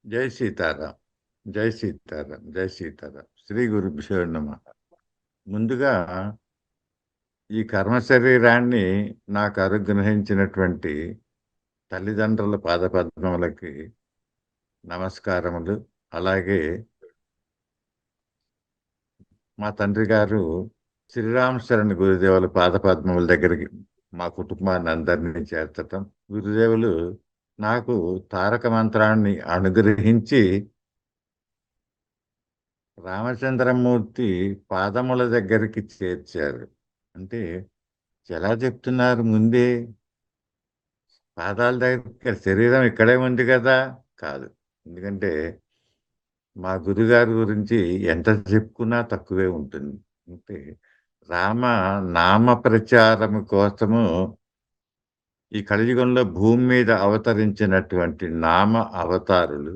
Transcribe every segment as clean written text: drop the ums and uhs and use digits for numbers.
జై సీతారాం. జై సీతారాం. జై సీతారాం. శ్రీ గురుభ్యో నమః. ముందుగా ఈ కర్మ శరీరాన్ని నాకు అనుగ్రహించినటువంటి తల్లిదండ్రుల పాదపద్మములకి నమస్కారములు. అలాగే మా తండ్రి గారు శ్రీరామ శరణ్ గురుదేవుల పాదపద్మముల దగ్గరికి మా కుటుంబాన్ని అందరినీ చేర్చటం. గురుదేవులు నాకు తారక మంత్రాన్ని అనుగ్రహించి రామచంద్రమూర్తి పాదముల దగ్గరికి చేర్చారు. అంటే ఎలా చెప్తున్నారు ముందే? పాదాల దగ్గర శరీరం ఇక్కడే ఉంది కదా? కాదు. ఎందుకంటే మా గురుగారి గురించి ఎంత చెప్పుకున్నా తక్కువే ఉంటుంది. అంటే రామ నామ ప్రచారము కోసము ఈ కలియుగంలో భూమి మీద అవతరించినటువంటి నామ అవతారులు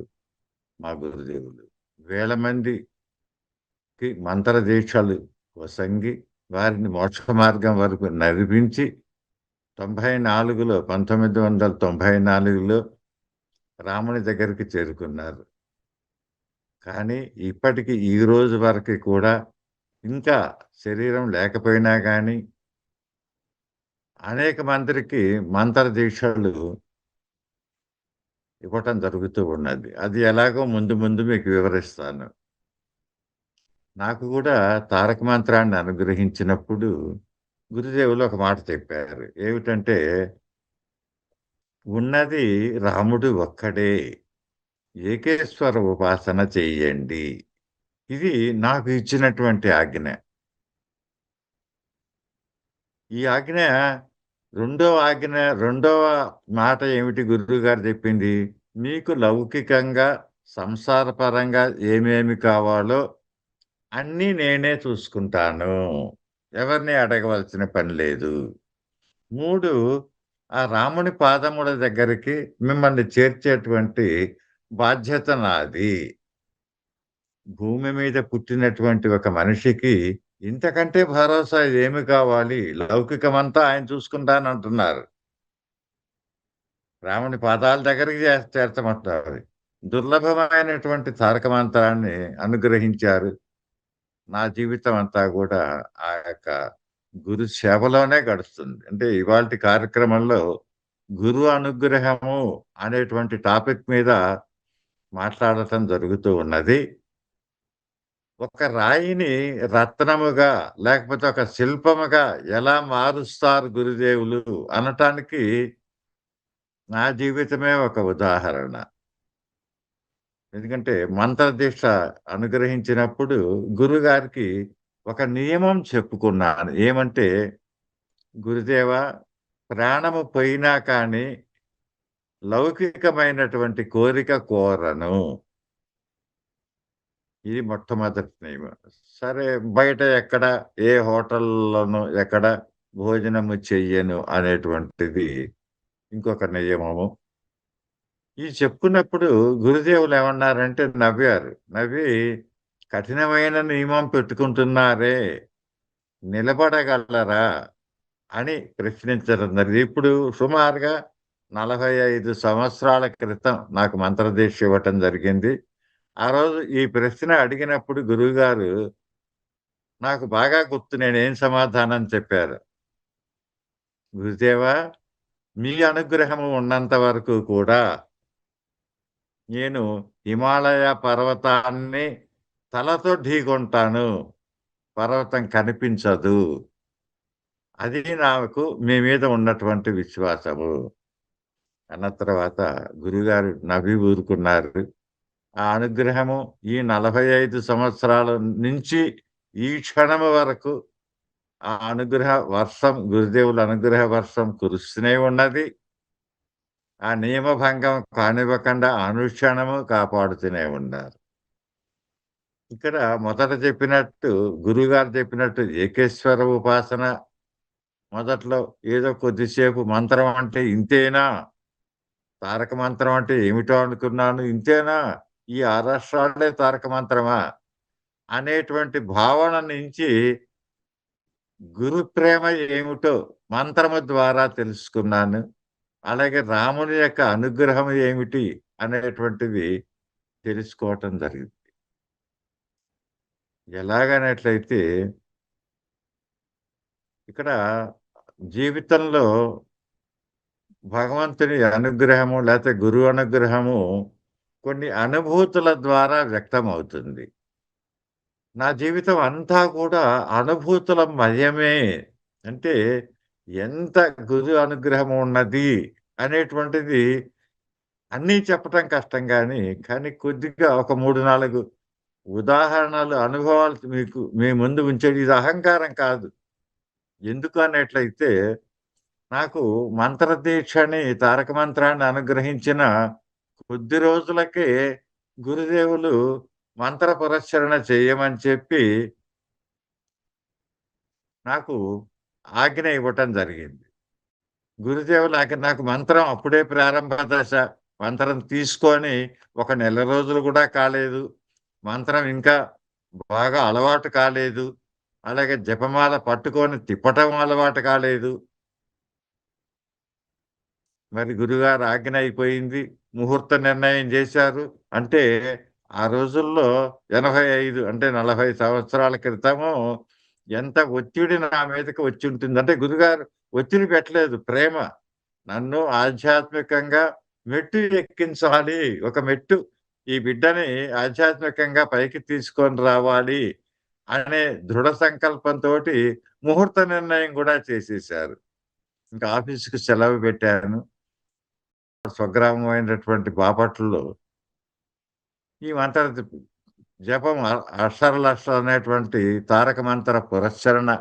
మా గురుదేవులు. వేల మందికి మంత్ర దీక్షలు వసంగి వారిని మోక్ష మార్గం వరకు నడిపించి 1994లో రాముని దగ్గరికి చేరుకున్నారు. కానీ ఇప్పటికి ఈ రోజు వరకు కూడా ఇంకా శరీరం లేకపోయినా కానీ అనేక మందికి మంత్ర దీక్షలు ఇవ్వటం జరుగుతూ ఉన్నది. అది ఎలాగో ముందు ముందు మీకు వివరిస్తాను. నాకు కూడా తారక మంత్రాన్ని అనుగ్రహించినప్పుడు గురుదేవులు ఒక మాట చెప్పారు. ఏమిటంటే, ఉన్నది రాముడు ఒక్కడే. ఏకేశ్వర ఉపాసన చెయ్యండి. ఇది నాకు ఇచ్చినటువంటి ఆజ్ఞ. ఈ ఆజ్ఞ రెండవ మాట ఏమిటి గురువుగారు చెప్పింది? మీకు లౌకికంగా, సంసారపరంగా ఏమేమి కావాలో అన్నీ నేనే చూసుకుంటాను. ఎవరిని అడగవలసిన పని లేదు. 3 ఆ రాముని పాదముల దగ్గరికి మిమ్మల్ని చేర్చేటువంటి బాధ్యత నాది. భూమి మీద పుట్టినటువంటి ఒక మనిషికి ఇంతకంటే భరోసా ఏమి కావాలి? లౌకికమంతా ఆయన చూసుకుంటానంటున్నారు. రాముని పాదాల దగ్గరికి చేర్చమంటారు. దుర్లభమైనటువంటి తారక మంత్రాన్ని అనుగ్రహించారు. నా జీవితం అంతా కూడా ఆ యొక్క గురు సేవలోనే గడుస్తుంది. అంటే ఇవాల్టి కార్యక్రమంలో గురు అనుగ్రహము అనేటువంటి టాపిక్ మీద మాట్లాడటం జరుగుతూ ఉన్నది. ఒక రాయిని రత్నముగా లేకపోతే ఒక శిల్పముగా ఎలా మారుస్తారు గురుదేవులు అనటానికి నా జీవితమే ఒక ఉదాహరణ. ఎందుకంటే మంత్రదీక్ష అనుగ్రహించినప్పుడు గురుగారికి ఒక నియమం చెప్పుకున్నాను. ఏమంటే, గురుదేవా, ప్రాణము పోయినా కానీ లౌకికమైనటువంటి కోరిక కోరను. ఇది మొట్టమొదటి నియమం. సరే, బయట ఎక్కడ ఏ హోటల్‌లోనూ ఎక్కడ భోజనము చెయ్యను అనేటువంటిది ఇంకొక నియమము. ఇది చెప్పుకున్నప్పుడు గురుదేవులు ఏమన్నారంటే నవ్వారు. నవ్వి, "కఠినమైన నియమం పెట్టుకుంటున్నారే, నిలబడగలరా?" అని ప్రశ్నించడం జరిగింది. ఇప్పుడు సుమారుగా 45 సంవత్సరాల క్రితం నాకు మంత్రదీక్ష ఇవ్వటం జరిగింది. ఆ రోజు ఈ ప్రశ్న అడిగినప్పుడు గురువుగారు నాకు బాగా గుర్తు నేనేం సమాధానం చెప్పారు. "గురుదేవా, మీ అనుగ్రహము ఉన్నంత వరకు కూడా నేను హిమాలయ పర్వతాన్ని తలతో ఢీకొంటాను. పర్వతం కనిపించదు. అది నాకు మీ మీద ఉన్నటువంటి విశ్వాసము." అన్న తర్వాత గురుగారు నవ్వి ఊరుకున్నారు. ఆ అనుగ్రహము ఈ 45 సంవత్సరాల నుంచి ఈ క్షణము వరకు ఆ అనుగ్రహ వర్షం, గురుదేవుల అనుగ్రహ వర్షం కురుస్తూనే ఉన్నది. ఆ నియమభంగం కానివ్వకుండా అనుక్షణము కాపాడుతూనే ఉన్నారు. ఇక్కడ మొదట చెప్పినట్టు గురువుగారు చెప్పినట్టు ఏకేశ్వర ఉపాసన మొదట్లో ఏదో కొద్దిసేపు మంత్రం అంటే ఇంతేనా? తారక మంత్రం అంటే ఏమిటో అనుకున్నాను. ఇంతేనా? ఈ 6 అక్షరాలే తారక మంత్రమా? అనేటువంటి భావన నుంచి గురు ప్రేమ ఏమిటో మంత్రము ద్వారా తెలుసుకున్నాను. అలాగే రాముని యొక్క అనుగ్రహం ఏమిటి అనేటువంటిది తెలుసుకోవటం జరిగింది. ఎలాగనట్లయితే ఇక్కడ జీవితంలో భగవంతుని అనుగ్రహము లేతే గురువు అనుగ్రహము కొన్ని అనుభూతుల ద్వారా వ్యక్తమవుతుంది. నా జీవితం అంతా కూడా అనుభూతుల మయమే. అంటే ఎంత గురు అనుగ్రహం ఉన్నది అనేటువంటిది అన్నీ చెప్పటం కష్టం గానీ, కానీ కొద్దిగా ఒక 3, 4 ఉదాహరణలు, అనుభవాలు మీకు మీ ముందు ఉంచేది. ఇది అహంకారం కాదు. ఎందుకు అన్నట్లయితే, నాకు మంత్రదీక్షని, తారక మంత్రాన్ని అనుగ్రహించిన కొద్ది రోజులకే గురుదేవులు మంత్ర పురస్చరణ చేయమని చెప్పి నాకు ఆజ్ఞ ఇవ్వటం జరిగింది. గురుదేవులు నాకు మంత్రం అప్పుడే ప్రారంభ దశ. మంత్రం తీసుకొని ఒక నెల రోజులు గూడా కాలేదు. మంత్రం ఇంకా బాగా అలవాటు కాలేదు. అలాగే జపమాల పట్టుకొని తిప్పటం అలవాటు కాలేదు. మరి గురుగారు ఆజ్ఞ అయిపోయింది. ముహూర్త నిర్ణయం జేశారు. అంటే ఆ రోజుల్లో 85 అంటే 40 సంవత్సరాల క్రితము ఎంత ఒత్తిడి నా మీదకి వచ్చుంటుంది. అంటే గురుగారు ఒత్తిడి పెట్టలేదు. ప్రేమ. నన్ను ఆధ్యాత్మికంగా మెట్టు ఎక్కించాలి. ఒక మెట్టు ఈ బిడ్డని ఆధ్యాత్మికంగా పైకి తీసుకొని రావాలి అనే దృఢ సంకల్పంతోటి ముహూర్త నిర్ణయం గూడా చేసేశారు. ఇంకా ఆఫీస్‌కి సెలవు పెట్టాను. స్వగ్రామమైనటువంటి బాపట్లలో ఈ మంత్ర జపం అక్షరలక్ష అనేటువంటి తారక మంత్ర పురస్చరణ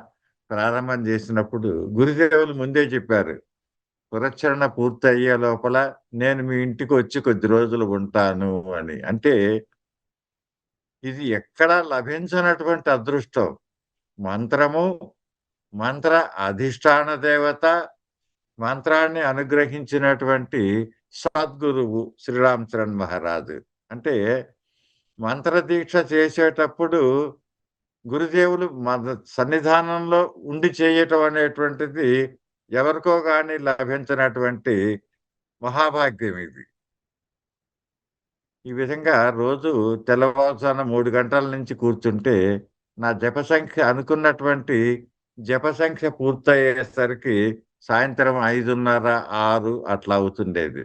ప్రారంభం చేసినప్పుడు గురుదేవులు ముందే చెప్పారు. పురస్చరణ పూర్తయ్యే లోపల నేను మీ ఇంటికొచ్చి కొద్ది రోజులు ఉంటాను అని. అంటే ఇది ఎక్కడా లభించనటువంటి అదృష్టం. మంత్రము, మంత్ర అధిష్టాన దేవత, మంత్రాన్ని అనుగ్రహించినటువంటి సద్గురువు శ్రీరామ్ చరణ్ మహారాజు. అంటే మంత్రదీక్ష చేసేటప్పుడు గురుదేవులు మన సన్నిధానంలో ఉండి చేయటం అనేటువంటిది ఎవరికో గాని లభించినటువంటి మహాభాగ్యం ఇది. ఈ విధంగా రోజు తెల్లవారుజామున 3 గంటల నుంచి కూర్చుంటే, నా జప సంఖ్య అనుకున్నటువంటి జప సంఖ్య పూర్తయ్యేసరికి సాయంత్రం 5:30, 6 అట్లా అవుతుండేది.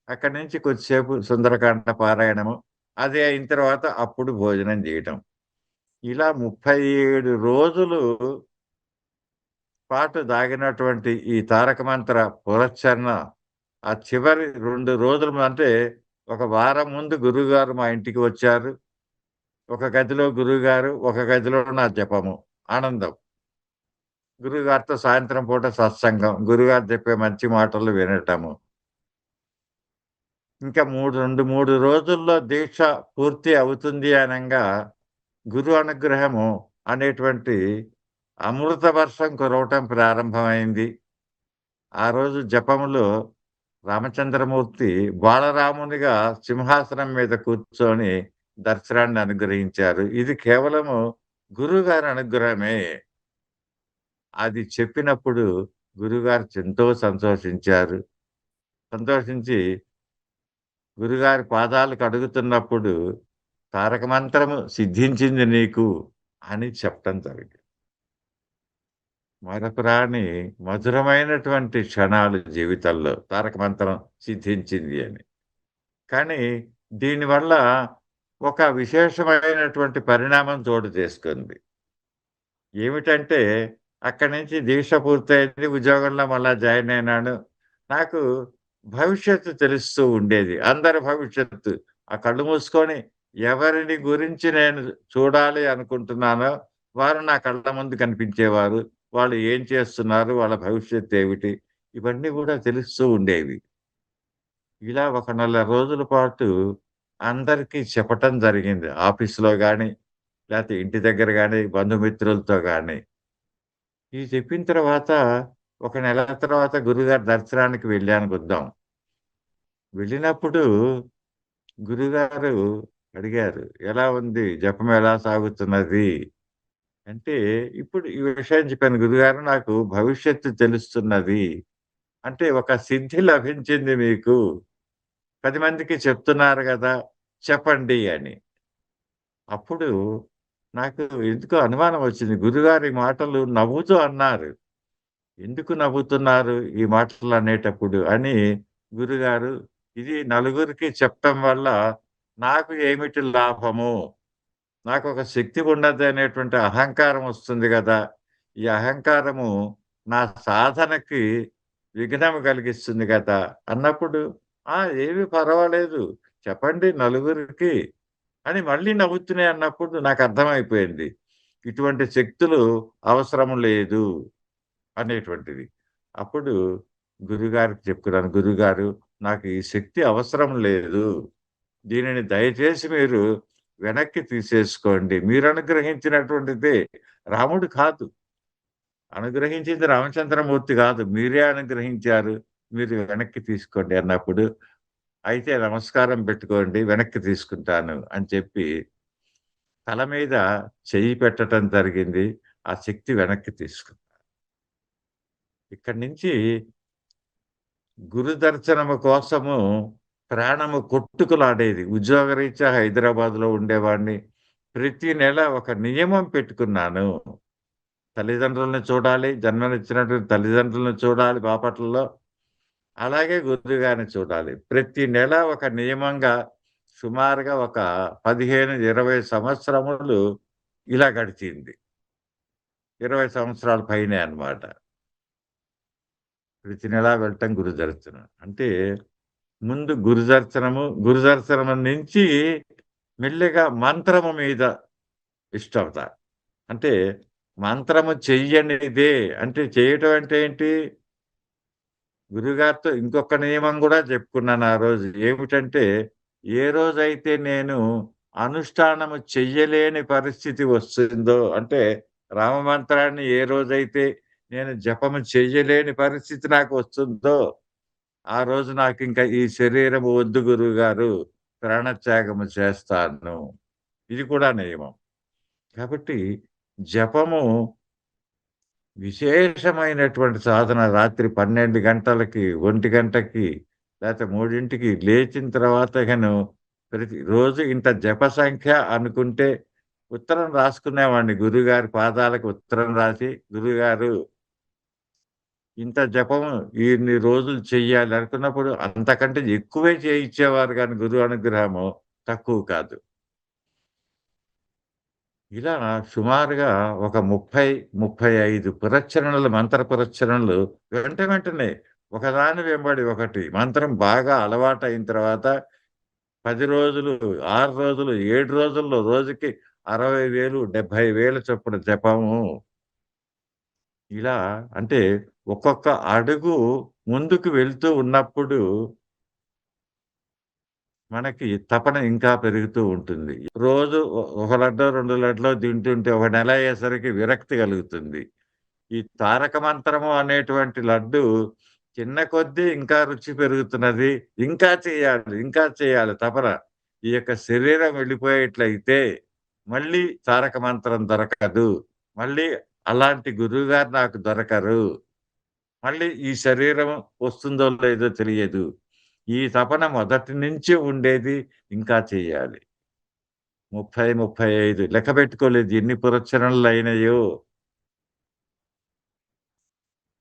అక్కడి నుంచి కొద్దిసేపు సుందరకాండ పారాయణము. అది అయిన తర్వాత అప్పుడు భోజనం జేయటం. ఇలా 37 రోజులు పాటు దాగినటువంటి ఈ తారక మంత్ర పురస్చరణ ఆ చివరి 2 రోజులు అంటే ఒక వారం ముందు గురువుగారు మా ఇంటికి వచ్చారు. ఒక గదిలో గురువుగారు, ఒక గదిలో నా జపము. ఆనందం. గురువుగారితో సాయంత్రం పూట సత్సంగం. గురువుగారు చెప్పే మంచి మాటలు వినటము. ఇంకా 3 రోజుల్లో దీక్ష పూర్తి అవుతుంది అనంగా గురు అనుగ్రహము అనేటువంటి అమృత వర్షం కురవటం ప్రారంభమైంది. ఆ రోజు జపములో రామచంద్రమూర్తి బాలరామునిగా సింహాసనం మీద కూర్చొని దర్శనాన్ని అనుగ్రహించారు. ఇది కేవలము గురువుగారి అనుగ్రహమే. అది చెప్పినప్పుడు గురువుగారు ఎంతో సంతోషించారు. సంతోషించి గురుగారి పాదాలు కడుగుతున్నప్పుడు తారక మంత్రము సిద్ధించింది నీకు అని చెప్పటం జరిగింది. మరపురాని మధురమైనటువంటి క్షణాలు జీవితంలో తారక మంత్రం సిద్ధించింది అని. కానీ దీనివల్ల ఒక విశేషమైనటువంటి పరిణామం చోటు చేసుకుంది. ఏమిటంటే అక్కడి నుంచి దీక్ష పూర్తయింది. ఉద్యోగంలో మళ్ళా జాయిన్ అయినాను. నాకు భవిష్యత్తు తెలుస్తూ ఉండేది. అందరి భవిష్యత్తు. ఆ కళ్ళు మూసుకొని ఎవరిని గురించి నేను చూడాలి అనుకుంటున్నానో వారు నా కళ్ళ ముందు కనిపించేవారు. వాళ్ళు ఏం చేస్తున్నారు? వాళ్ళ భవిష్యత్తు ఏమిటి? ఇవన్నీ గూడా తెలుస్తూ ఉండేవి. ఇలా ఒక నెల రోజుల పాటు అందరికీ చెప్పటం జరిగింది. ఆఫీస్‌లో గాని, లేతే ఇంటి దగ్గర గాని, బంధుమిత్రులతో గాని. ఇది చెప్పిన తర్వాత ఒక నెల తర్వాత గురుగారి దర్శనానికి వెళ్ళానుకుందాం. వెళ్ళినప్పుడు గురుగారు అడిగారు, "ఎలా ఉంది? జపం ఎలా సాగుతున్నది?" అంటే ఇప్పుడు ఈ విషయం చెప్పాను. "గురుగారు నాకు భవిష్యత్తు తెలుస్తున్నది. అంటే ఒక సిద్ధి లభించింది మీకు. 10 మందికి చెప్తున్నారు గదా! చెప్పండి అని. అప్పుడు నాకు ఎందుకో అనుమానం వచ్చింది. గురుగారు ఈ మాటలు నవ్వుతూ అన్నారు. ఎందుకు నవ్వుతున్నారు ఈ మాటలనేటప్పుడు అని గురుగారు, ఇది నలుగురికి చెప్పటం వల్ల నాకు ఏమిటి లాభము? నాకొక శక్తి ఉన్నదనేటువంటి అహంకారం వస్తుంది గదా! ఈ అహంకారము నా సాధనకి విఘ్నం కలిగిస్తుంది గదా! అన్నప్పుడు, "ఆ! ఏమి పర్వాలేదు. చెప్పండి నలుగురికి" అని మళ్ళీ నవ్వుతూనే అన్నప్పుడు నాకర్థమైపోయింది. ఇటువంటి శక్తులు అవసరం లేదు అనేటువంటిది. అప్పుడు గురుగారికి చెప్పుకున్నాను. "గురుగారు నాకు ఈ శక్తి అవసరం లేదు. దీనిని దయచేసి మీరు వెనక్కి తీసేసుకోండి. మీరు అనుగ్రహించినటువంటిదే రాముడు కాదు. అనుగ్రహించింది రామచంద్రమూర్తి గాదు. మీరే అనుగ్రహించారు. మీరు వెనక్కి తీసుకోండి" అన్నప్పుడు, "అయితే నమస్కారం పెట్టుకోండి. వెనక్కి తీసుకుంటాను" అని చెప్పి తల మీద చెయ్యి పెట్టటం జరిగింది. ఆ శక్తి వెనక్కి తీసుకున్నా. ఇక్కడి నుంచి గురు దర్శనము కోసము ప్రాణము కొట్టుకులాడేది. ఉద్యోగరీత్యా హైదరాబాద్‌లో ఉండేవాడిని. ప్రతి నెల ఒక నియమం పెట్టుకున్నాను. తల్లిదండ్రులని చూడాలి, జన్మనిచ్చినటువంటి తల్లిదండ్రులను చూడాలి బాపట్లలో. అలాగే గురువుగారిని చూడాలి. ప్రతి నెల ఒక నియమంగా సుమారుగా ఒక 15, 20 సంవత్సరములు ఇలా గడిచింది. 20 సంవత్సరాల పైనే అన్నమాట. ప్రతి నెలా వెళ్ళటం గురుదర్శనం. అంటే ముందు గురుదర్శనం నుంచి మెల్లిగా మంత్రము మీద ఇష్టపడతా. అంటే మంత్రము చెయ్యనిదే అంటే చేయటం అంటే ఏంటి? గురువుగారితో ఇంకొక నియమం గూడా చెప్పుకున్నాను ఆ రోజు. ఏమిటంటే, ఏ రోజైతే నేను అనుష్ఠానము చెయ్యలేని పరిస్థితి వస్తుందో అంటే రామమంత్రాన్ని ఏ రోజైతే నేను జపము చెయ్యలేని పరిస్థితి నాకు వస్తుందో ఆ రోజు నాకింక ఈ శరీరము వద్దు గురువుగారు. ప్రాణత్యాగము చేస్తాను. ఇది కూడా నియమం. కాబట్టి జపము విశేషమైనటువంటి సాధన రాత్రి 12 గంటలకి, 1 గంటకి లేతే 3కి లేచిన తర్వాత ప్రతిరోజు ఇంత జప సంఖ్య అనుకుంటే ఉత్తరం రాసుకునేవాడిని గురువుగారి పాదాలకు ఉత్తరం రాసి, "గురువుగారు ఇంత జపము ఇన్ని రోజులు చెయ్యాలి" అనుకున్నప్పుడు అంతకంటే ఎక్కువే చేయిచ్చేవారు గానీ గురువు అనుగ్రహము తక్కువ కాదు. ఇలా సుమారుగా ఒక 30, 35 పురచ్చరణలు, మంత్ర పురచ్చరణలు వెంటనే ఒకదాని వెంబడి ఒకటి మంత్రం బాగా అలవాటయిన తర్వాత 10 రోజులు, 6 రోజులు, 7 రోజుల్లో రోజుకి 60,000, 70,000 చొప్పున జపము. ఇలా అంటే ఒక్కొక్క అడుగు ముందుకు వెళ్తూ ఉన్నప్పుడు మనకి తపన ఇంకా పెరుగుతూ ఉంటుంది. రోజు ఒక లడ్డో, 2 లడ్లో తింటుంటే ఒక నెల అయ్యేసరికి విరక్తి కలుగుతుంది. ఈ తారక మంత్రము అనేటువంటి లడ్డు తిన్న కొద్దీ ఇంకా రుచి పెరుగుతున్నది. ఇంకా చేయాలి, ఇంకా చేయాలి తపన. ఈ యొక్క శరీరం వెళ్ళిపోయేట్లయితే మళ్ళీ తారక మంత్రం దొరకదు. మళ్ళీ అలాంటి గురువుగారు నాకు దొరకరు. మళ్ళీ ఈ శరీరం వస్తుందో లేదో తెలియదు. ఈ తపన మొదటి నుంచి ఉండేది. ఇంకా చేయాలి. 30, 35 లెక్క పెట్టుకోలేదు ఎన్ని పురస్చరణలయినయో.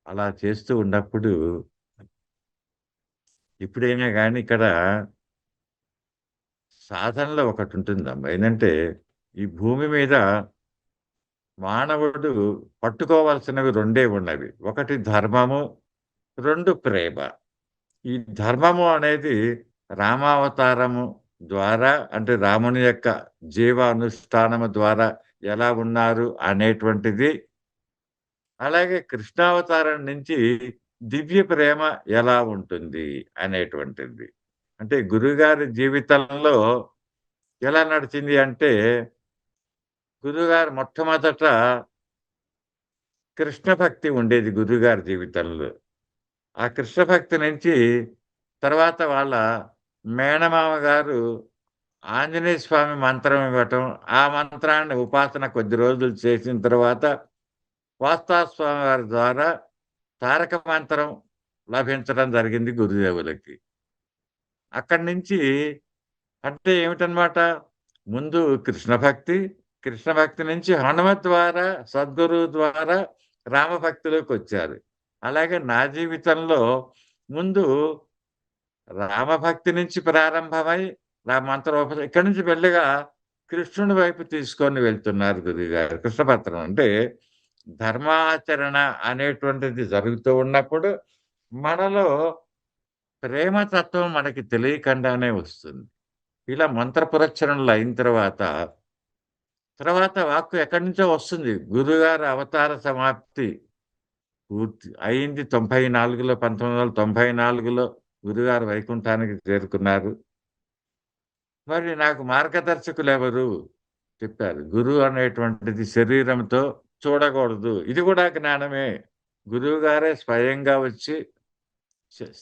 అలా చేస్తూ ఉన్నప్పుడు ఎప్పుడైనా గాని ఇక్కడ సాధనలో ఒకటుంటుందమ్మా. ఏందంటే ఈ భూమి మీద మానవుడు పట్టుకోవాల్సినవి 2 ఉన్నవి. ఒకటి ధర్మము, 2 ప్రేమ. ఈ ధర్మము అనేది రామావతారము ద్వారా అంటే రాముని యొక్క జీవానుష్ఠానము ద్వారా ఎలా ఉన్నారు అనేటువంటిది. అలాగే కృష్ణావతారం నుంచి దివ్య ప్రేమ ఎలా ఉంటుంది అనేటువంటిది. అంటే గురువుగారి జీవితంలో ఎలా నడిచింది అంటే, గురువుగారు మొట్టమొదట కృష్ణ భక్తి ఉండేది గురువుగారి జీవితంలో. ఆ కృష్ణ భక్తి నుంచి తర్వాత వాళ్ళ మేనమామ గారు ఆంజనేయ స్వామి మంత్రం ఇవ్వటం, ఆ మంత్రాన్ని ఉపాసన కొద్ది రోజులు చేసిన తర్వాత వాస్తవ స్వామి వారి ద్వారా తారక మంత్రం లభించడం జరిగింది గురుదేవులకి. అక్కడి నుంచి అంటే ఏమిటనమాట? ముందు కృష్ణ భక్తి, కృష్ణ భక్తి నుంచి హనుమత్ ద్వారా, సద్గురువు ద్వారా రామభక్తిలోకొచ్చారు. అలాగే నా జీవితంలో ముందు రామభక్తి నుంచి ప్రారంభమై, ఇక్కడి నుంచి మెల్లిగా కృష్ణుడి వైపు తీసుకొని వెళ్తున్నారు గురువుగారు. కృష్ణపత్రం అంటే ధర్మాచరణ అనేటువంటిది జరుగుతూ ఉన్నప్పుడు మనలో ప్రేమతత్వం మనకి తెలియకుండానే వస్తుంది. ఇలా మంత్ర పురస్చరణలు అయిన తర్వాత వాక్కు ఎక్కడి నుంచో వస్తుంది. గురువుగారి అవతార సమాప్తి పూర్తి అయింది 94లో 1994లో గురుగారు వైకుంఠానికి చేరుకున్నారు. మరి నాకు మార్గదర్శకులెవరు? చెప్పారు. గురువు అనేటువంటిది శరీరంతో చూడకూడదు. ఇది కూడా జ్ఞానమే. గురువుగారే స్వయంగా వచ్చి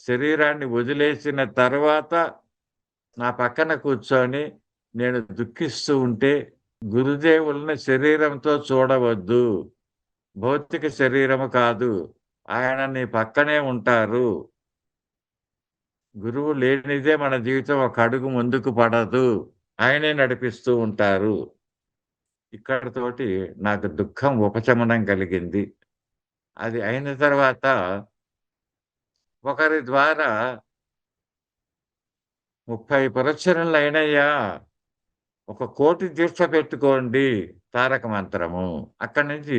శరీరాన్ని వదిలేసిన తర్వాత నా పక్కన కూర్చొని నేను దుఃఖిస్తూ ఉంటే గురుదేవుల్ని శరీరంతో చూడవద్దు. భౌతిక శరీరము కాదు. ఆయన నీ పక్కనే ఉంటారు. గురువు లేనిదే మన జీవితం ఒక అడుగు ముందుకు పడదు. ఆయనే నడిపిస్తూ ఉంటారు. ఇక్కడితోటి నాకు దుఃఖం ఉపశమనం కలిగింది. అది అయిన తర్వాత ఒకరి ద్వారా 30 పురస్చరణలయినయ్యా. ఒక కోటి దీక్ష పెట్టుకోండి తారక మంత్రము. అక్కడి నుంచి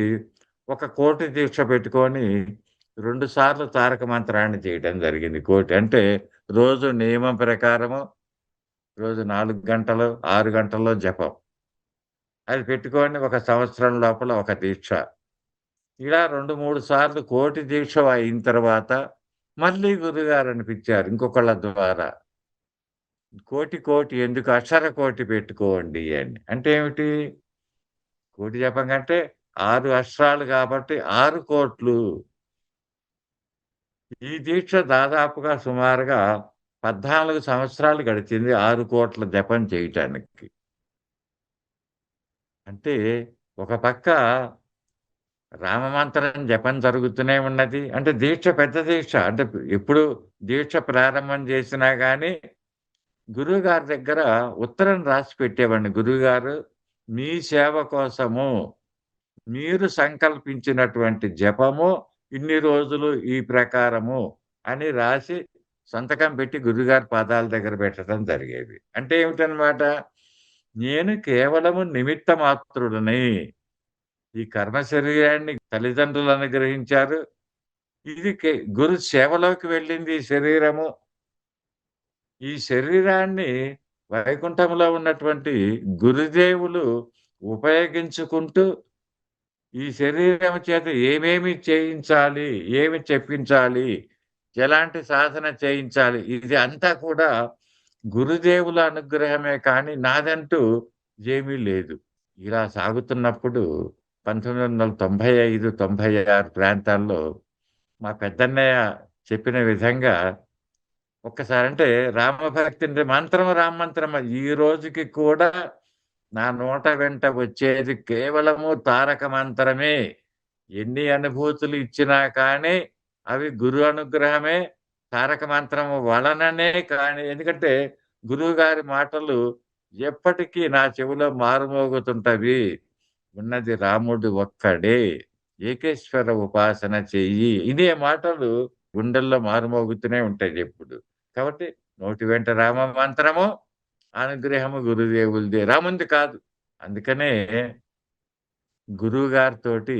ఒక కోటి దీక్ష పెట్టుకొని 2 సార్లు తారక మంత్రాన్ని చేయడం జరిగింది. కోటి అంటే రోజు నియమం ప్రకారము రోజు 4 గంటలు, 6 గంటల్లో జపం. అది పెట్టుకొని ఒక సంవత్సరం లోపల ఒక దీక్ష. ఇలా 2, 3 సార్లు కోటి దీక్ష అయిన తర్వాత మళ్ళీ గురుగారు అనిపించారు ఇంకొకళ్ళ ద్వారా. కోటి ఎందుకు అక్షర కోటి పెట్టుకోండి అని. అంటే ఏమిటి? కోటి జపం కంటే 6 అక్షరాలు కాబట్టి 6 కోట్లు. ఈ దీక్ష దాదాపుగా సుమారుగా 14 సంవత్సరాలు గడిచింది 6 కోట్ల జపం చేయటానికి. అంటే ఒక పక్క రామమంత్రం జపం జరుగుతూనే ఉన్నది. అంటే దీక్ష పెద్ద దీక్ష. అంటే ఎప్పుడు దీక్ష ప్రారంభం చేసినా గానీ గురువుగారి దగ్గర ఉత్తరం రాసి పెట్టేవాడిని. గురువుగారు మీ సేవ కోసము మీరు సంకల్పించినటువంటి జపము ఇన్ని రోజులు ఈ ప్రకారము అని రాసి సంతకం పెట్టి గురువుగారి పాదాల దగ్గర పెట్టడం జరిగేది. అంటే ఏమిటనమాట? నేను కేవలము నిమిత్త మాత్రుడిని. ఈ కర్మ శరీరాన్ని తల్లిదండ్రులు అనుగ్రహించారు. ఇది గురు సేవలోకి వెళ్ళింది ఈ శరీరము. ఈ శరీరాన్ని వైకుంఠంలో ఉన్నటువంటి గురుదేవులు ఉపయోగించుకుంటూ ఈ శరీరం చేత ఏమేమి చేయించాలి? ఏమి చెప్పించాలి? ఎలాంటి సాధన చేయించాలి? ఇది అంతా కూడా గురుదేవుల అనుగ్రహమే కానీ నాదంటూ ఏమీ లేదు. ఇలా సాగుతున్నప్పుడు 1995, 96 ప్రాంతాల్లో మా పెద్దన్నయ్య చెప్పిన విధంగా ఒక్కసారంటే రామభక్తి అంటే మంత్రం రామమంత్రం ఈ రోజుకి కూడా నా నోట వెంట వచ్చేది కేవలము తారక మంత్రమే. ఎన్ని అనుభూతులు ఇచ్చినా కానీ అవి గురు అనుగ్రహమే. తారక మంత్రము వలననే కానీ ఎందుకంటే గురువుగారి మాటలు ఎప్పటికీ నా చెవిలో మారుమోగుతుంటవి. ఉన్నది రాముడు ఒక్కడే. ఏకేశ్వర ఉపాసన చెయ్యి. ఇదే మాటలు గుండెల్లో మారుమోగుతూనే ఉంటాయి ఎప్పుడు. కాబట్టి నోటి వెంట రామ మంత్రము, అనుగ్రహము గురుదేవులదే. రాముంది కాదు. అందుకనే గురువుగారితోటి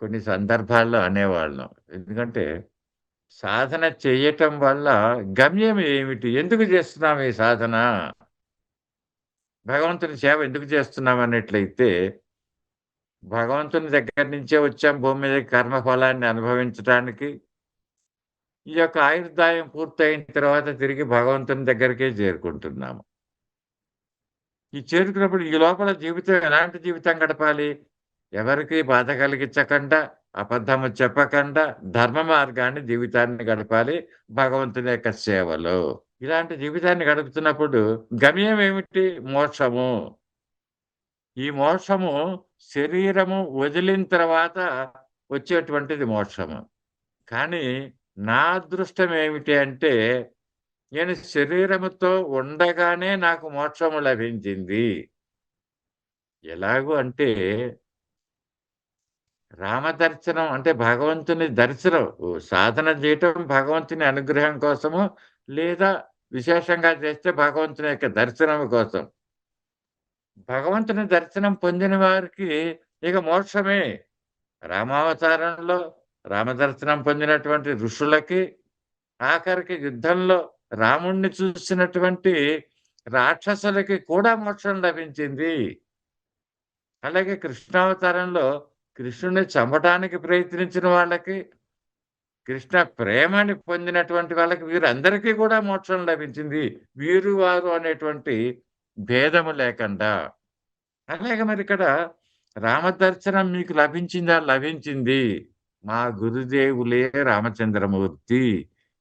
కొన్ని సందర్భాల్లో అనేవాళ్ళం. ఎందుకంటే సాధన చెయ్యటం వల్ల గమ్యం ఏమిటి? ఎందుకు చేస్తున్నాం ఈ సాధన? భగవంతుని సేవ ఎందుకు చేస్తున్నాం అన్నట్లయితే, భగవంతుని దగ్గర నుంచే వచ్చాం భూమి మీద కర్మఫలాన్ని అనుభవించటానికి. ఈ యొక్క ఆయుర్దాయం పూర్తయిన తర్వాత తిరిగి భగవంతుని దగ్గరికే చేరుకుంటున్నాము. ఈ చేరుకున్నప్పుడు ఈ లోపల జీవితం ఎలాంటి జీవితం గడపాలి? ఎవరికీ బాధ కలిగించకుండా, అబద్ధము చెప్పకుండా, ధర్మ మార్గాన్ని జీవితాన్ని గడపాలి భగవంతుని యొక్క సేవలో. ఇలాంటి జీవితాన్ని గడుపుతున్నప్పుడు గమ్యం ఏమిటి? మోక్షము. ఈ మోక్షము శరీరము వదిలిన తర్వాత వచ్చేటువంటిది మోక్షము. కానీ నా అదృష్టం ఏమిటి అంటే నేను శరీరముతో ఉండగానే నాకు మోక్షము లభించింది. ఎలాగు అంటే రామదర్శనం అంటే భగవంతుని దర్శనం. సాధన చేయటం భగవంతుని అనుగ్రహం కోసము, లేదా విశేషంగా చేస్తే భగవంతుని యొక్క దర్శనం కోసం. భగవంతుని దర్శనం పొందిన వారికి ఇక మోక్షమే. రామావతారంలో రామదర్శనం పొందినటువంటి ఋషులకి, ఆఖరికి యుద్ధంలో రాముడిని చూసినటువంటి రాక్షసులకి కూడా మోక్షం లభించింది. అలాగే కృష్ణావతారంలో కృష్ణుడిని చంపటానికి ప్రయత్నించిన వాళ్ళకి, కృష్ణ ప్రేమని పొందినటువంటి వాళ్ళకి వీరందరికీ కూడా మోక్షం లభించింది. వీరు, వారు అనేటువంటి భేదము లేకుండా. అలాగే మరిక్కడ రామదర్శనం మీకు లభించిందా? లభించింది. మా గురుదేవులే రామచంద్రమూర్తి.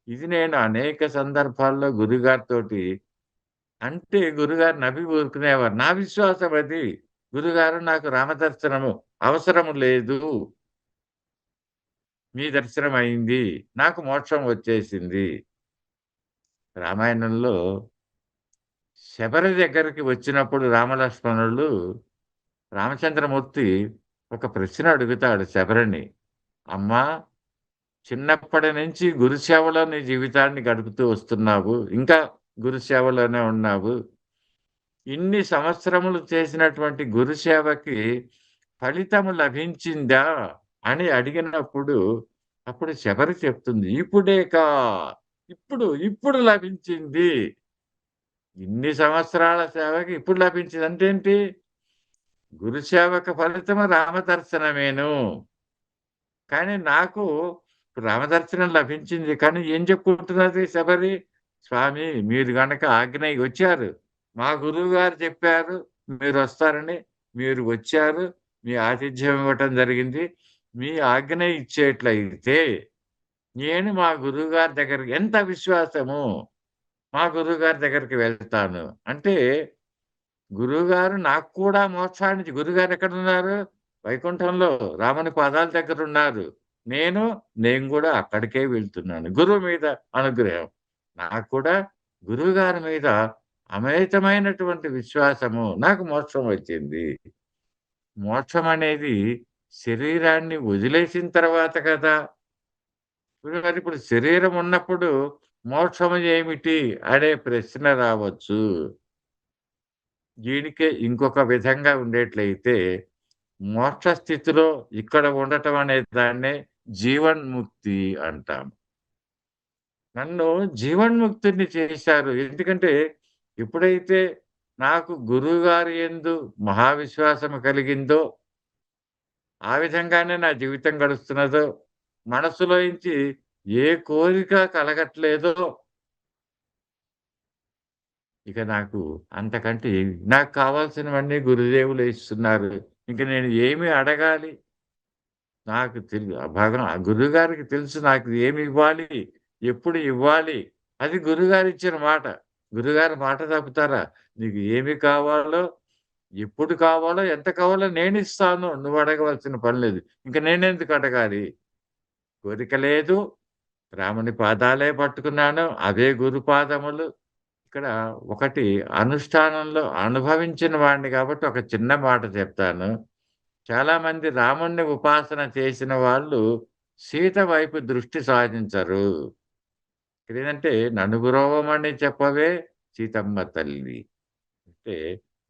ఇది నేను అనేక సందర్భాల్లో గురుగారితోటి అంటే గురుగారు నవ్వి ఊరుకునేవారు. నా విశ్వాసం అది. గురుగారు నాకు రామదర్శనము అవసరము లేదు. మీ దర్శనం అయింది. నాకు మోక్షం వచ్చేసింది. రామాయణంలో శబరి దగ్గరికి వచ్చినప్పుడు రామలక్ష్మణులు రామచంద్రమూర్తి ఒక ప్రశ్న అడుగుతాడు శబరిని. అమ్మా! చిన్నప్పటి నుంచి గురుసేవలో నీ జీవితాన్ని గడుపుతూ వస్తున్నావు. ఇంకా గురుసేవలోనే ఉన్నావు. ఇన్ని సంవత్సరములు చేసినటువంటి గురుసేవకి ఫలితము లభించిందా? అని అడిగినప్పుడు, అప్పుడు శబరి చెప్తుంది. ఇప్పుడేకా ఇప్పుడు లభించింది. ఇన్ని సంవత్సరాల సేవకి ఇప్పుడు లభించింది. అంటే ఏంటి? గురుసేవకు ఫలితము రామదర్శనమేను. కానీ నాకు రామదర్శనం లభించింది. కానీ ఏం చెప్పుకుంటున్నది శబరి? స్వామి మీరు గనక ఆజ్ఞ వచ్చారు. మా గురువుగారు చెప్పారు మీరొస్తారని. మీరు వచ్చారు. మీ ఆతిథ్యం ఇవ్వటం జరిగింది. మీ ఆజ్ఞ ఇచ్చేట్లయితే నేను మా గురువుగారి దగ్గరికి ఎంత విశ్వాసము. మా గురువుగారి దగ్గరికి వెళ్తాను. అంటే గురువుగారు నాకు కూడా మోక్షాన్ని గురువుగారు ఎక్కడున్నారు? వైకుంఠంలో రాముని పాదాల దగ్గరున్నారు. నేను గూడా అక్కడికే వెళ్తున్నాను. గురువు మీద అనుగ్రహం. నాకు కూడా గురువుగారి మీద అమితమైనటువంటి విశ్వాసము. నాకు మోక్షం వచ్చింది. మోక్షం అనేది శరీరాన్ని వదిలేసిన తర్వాత కదా! మరిప్పుడు శరీరం ఉన్నప్పుడు మోక్షం ఏమిటి అనే ప్రశ్న రావచ్చు. దీనికే ఇంకొక విధంగా ఉండేట్లయితే, మోక్ష స్థితిలో ఇక్కడ ఉండటం అనే దాన్నే జీవన్ముక్తి అంటాం. నన్ను జీవన్ముక్తుడిని చేశారు. ఎందుకంటే, ఎప్పుడైతే నాకు గురువుగారి యందు మహావిశ్వాసము కలిగిందో, ఆ విధంగానే నా జీవితం గడుస్తున్నదో, మనసులోంచి ఏ కోరిక కలగట్లేదో ఇక నాకు అంతకంటే నాకు కావాల్సినవన్నీ గురుదేవులే ఇస్తున్నారు. ఇంక నేను ఏమి అడగాలి? నాకు ఆ గురువుగారికి తెలుసు నాకు ఏమి ఇవ్వాలి? ఎప్పుడు ఇవ్వాలి? అది గురువుగారిచ్చిన మాట. గురువుగారు మాట తప్పుతారా? నీకు ఏమి కావాలో, ఎప్పుడు కావాలో, ఎంత కావాలో నేనిస్తాను. నువ్వు అడగవలసిన పని లేదు. ఇంక నేనెందుకు అడగాలి? కోరిక లేదు. రాముని పాదాలే పట్టుకున్నాను. అవే గురు పాదములు. ఇక్కడ ఒకటి అనుష్ఠానంలో అనుభవించిన వాడిని కాబట్టి ఒక చిన్న మాట చెప్తాను. చాలామంది రాముడిని ఉపాసన చేసిన వాళ్ళు సీత వైపు దృష్టి సాధించరు. ఇక్కడేంటంటే నన్ను బ్రోవమని చెప్పవే సీతమ్మ తల్లి. అంటే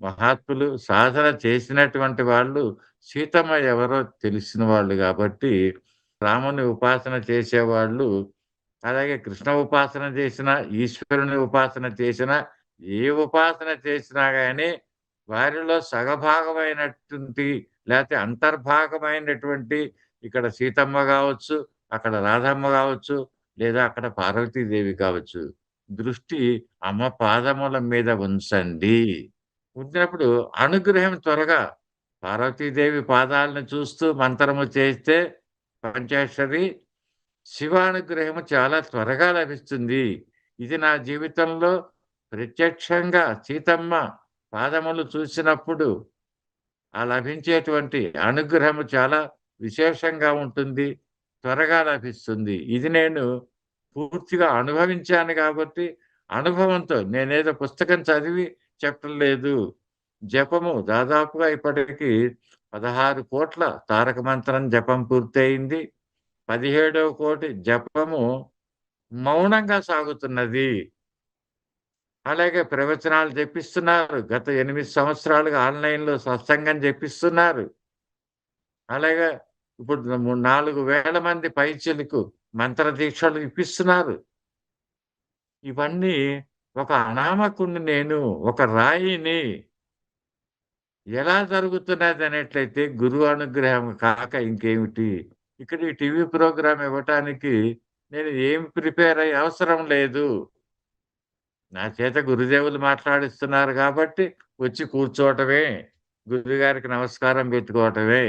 మహాత్ములు సాధన చేసినటువంటి వాళ్ళు సీతమ్మ ఎవరో తెలిసిన వాళ్ళు గాబట్టి రాముని ఉపాసన చేసేవాళ్ళు అలాగే కృష్ణ ఉపాసన చేసినా, ఈశ్వరుని ఉపాసన చేసినా, ఏ ఉపాసన చేసినా గాని వారిలో సగభాగమైనటువంటి లేతే అంతర్భాగమైనటువంటి ఇక్కడ సీతమ్మ గావచ్చు, అక్కడ రాధమ్మ గావచ్చు, లేదా అక్కడ పార్వతీదేవి కావచ్చు. దృష్టి అమ్మ పాదముల మీద ఉంచండి. ఉంచినప్పుడు అనుగ్రహం త్వరగా పార్వతీదేవి పాదాలను చూస్తూ మంత్రము చేస్తే పంచాక్షరి శివానుగ్రహము చాలా త్వరగా లభిస్తుంది. ఇది నా జీవితంలో ప్రత్యక్షంగా సీతమ్మ పాదములు చూసినప్పుడు ఆ లభించేటువంటి అనుగ్రహము చాలా విశేషంగా ఉంటుంది. త్వరగా లభిస్తుంది. ఇది నేను పూర్తిగా అనుభవించాను కాబట్టి, అనుభవంతో నేనేదో పుస్తకం చదివి చెప్పటం లేదు. జపము దాదాపుగా ఇప్పటికి 16,00,00,000 తారక మంత్రం జపం పూర్తయింది. 17వ కోటి జపము మౌనంగా సాగుతున్నది. అలాగే ప్రవచనాలు జెప్పిస్తున్నారు. గత 8 సంవత్సరాలుగా ఆన్‌లైన్‌లో సత్సంగం జెప్పిస్తున్నారు. అలాగే ఇప్పుడు 4,000 మంది పైచిలుకు మంత్ర దీక్షలు ఇప్పిస్తున్నారు. ఇవన్నీ ఒక అనామకుడిని నేను, ఒక రాయిని. ఎలా జరుగుతున్నదనేట్లయితే గురువు అనుగ్రహం కాక ఇంకేమిటి? ఇక్కడ ఈ టీవీ ప్రోగ్రామ్ ఇవ్వటానికి నేను ఏం ప్రిపేర్ అయ్యే అవసరం లేదు. నా చేత గురుదేవులు మాట్లాడిస్తున్నారు గాబట్టి వచ్చి కూర్చోవటమే. గురువుగారికి నమస్కారం పెట్టుకోవటమే.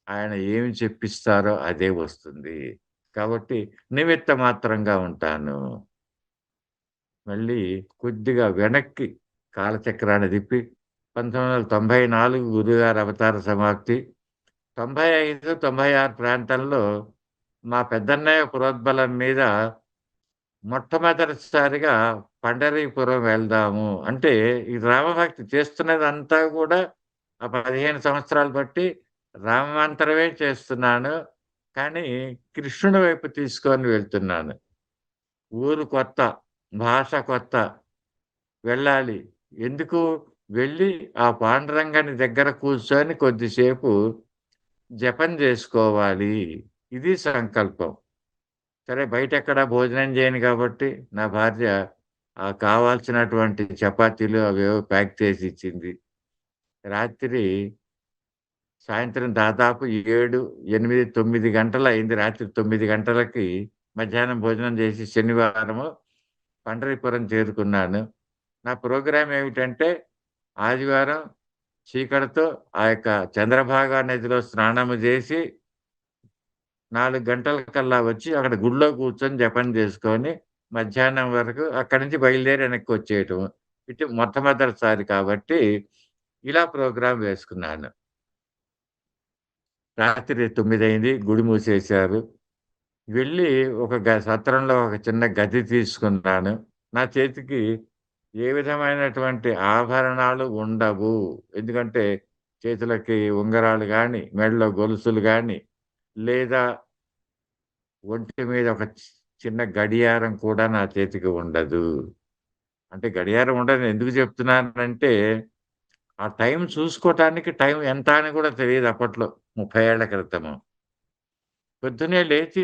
ఆయన ఏమి చెప్పిస్తారో అదే వస్తుంది. కాబట్టి నిమిత్త మాత్రంగా ఉంటాను. మళ్ళీ కొద్దిగా వెనక్కి కాలచక్రాన్ని తిప్పి 1994 గురువుగారి అవతార సమాప్తి. 95, 96 ప్రాంతంలో మా పెద్దన్నయ్య ప్రోద్బలం మీద మొట్టమొదటిసారిగా పండరీపురం వెళ్దాము. అంటే ఈ రామభక్తి చేస్తున్నదంతా గూడా ఆ 15 సంవత్సరాలు బట్టి రామమంత్రమే చేస్తున్నాను. కానీ కృష్ణుడి వైపు తీసుకొని వెళ్తున్నాను. ఊరు కొత్త, భాష కొత్త. వెళ్ళాలి. ఎందుకు? వెళ్ళి ఆ పాండురంగని దగ్గర కూర్చొని కొద్దిసేపు జపం జేసుకోవాలి. ఇది సంకల్పం. సరే బయటెక్కడ భోజనం చేయను కాబట్టి, నా భార్య కావాల్సినటువంటి చపాతీలు అవేవో ప్యాక్ చేసి ఇచ్చింది. రాత్రి సాయంత్రం దాదాపు 7, 8, 9 గంటలయింది. రాత్రి 9 గంటలకి మధ్యాహ్నం భోజనం చేసి శనివారము పండరీపురం చేరుకున్నాను. నా ప్రోగ్రామ్ ఏమిటంటే, ఆదివారం చీకటితో ఆ యొక్క చంద్రభాగా నదిలో స్నానము జేసి 4 గంటలకల్లా వచ్చి అక్కడ గుడిలో కూర్చొని జపం చేసుకొని, మధ్యాహ్నం వరకు అక్కడి నుంచి బయలుదేరి వెనక్కొచ్చేయటం. ఇటు మొట్టమొదటిసారి కాబట్టి ఇలా ప్రోగ్రామ్ వేసుకున్నాను. రాత్రి 9 అయింది. గుడి మూసేశారు. వెళ్ళి ఒక సత్రంలో ఒక చిన్న గది తీసుకున్నాను. నా చేతికి ఏ విధమైనటువంటి ఆభరణాలు ఉండవు. ఎందుకంటే చేతులకి ఉంగరాలు గాని, మెడలో గొలుసులు గాని, లేదా ఒంటి మీద ఒక చిన్న గడియారం కూడా నా చేతికి ఉండదు. అంటే గడియారం ఉండదని ఎందుకు చెప్తున్నానంటే, ఆ టైం చూసుకోటానికి టైం ఎంత అని కూడా తెలీదు అప్పట్లో. 30 ఏళ్ల క్రితము. పొద్దున్నే లేచి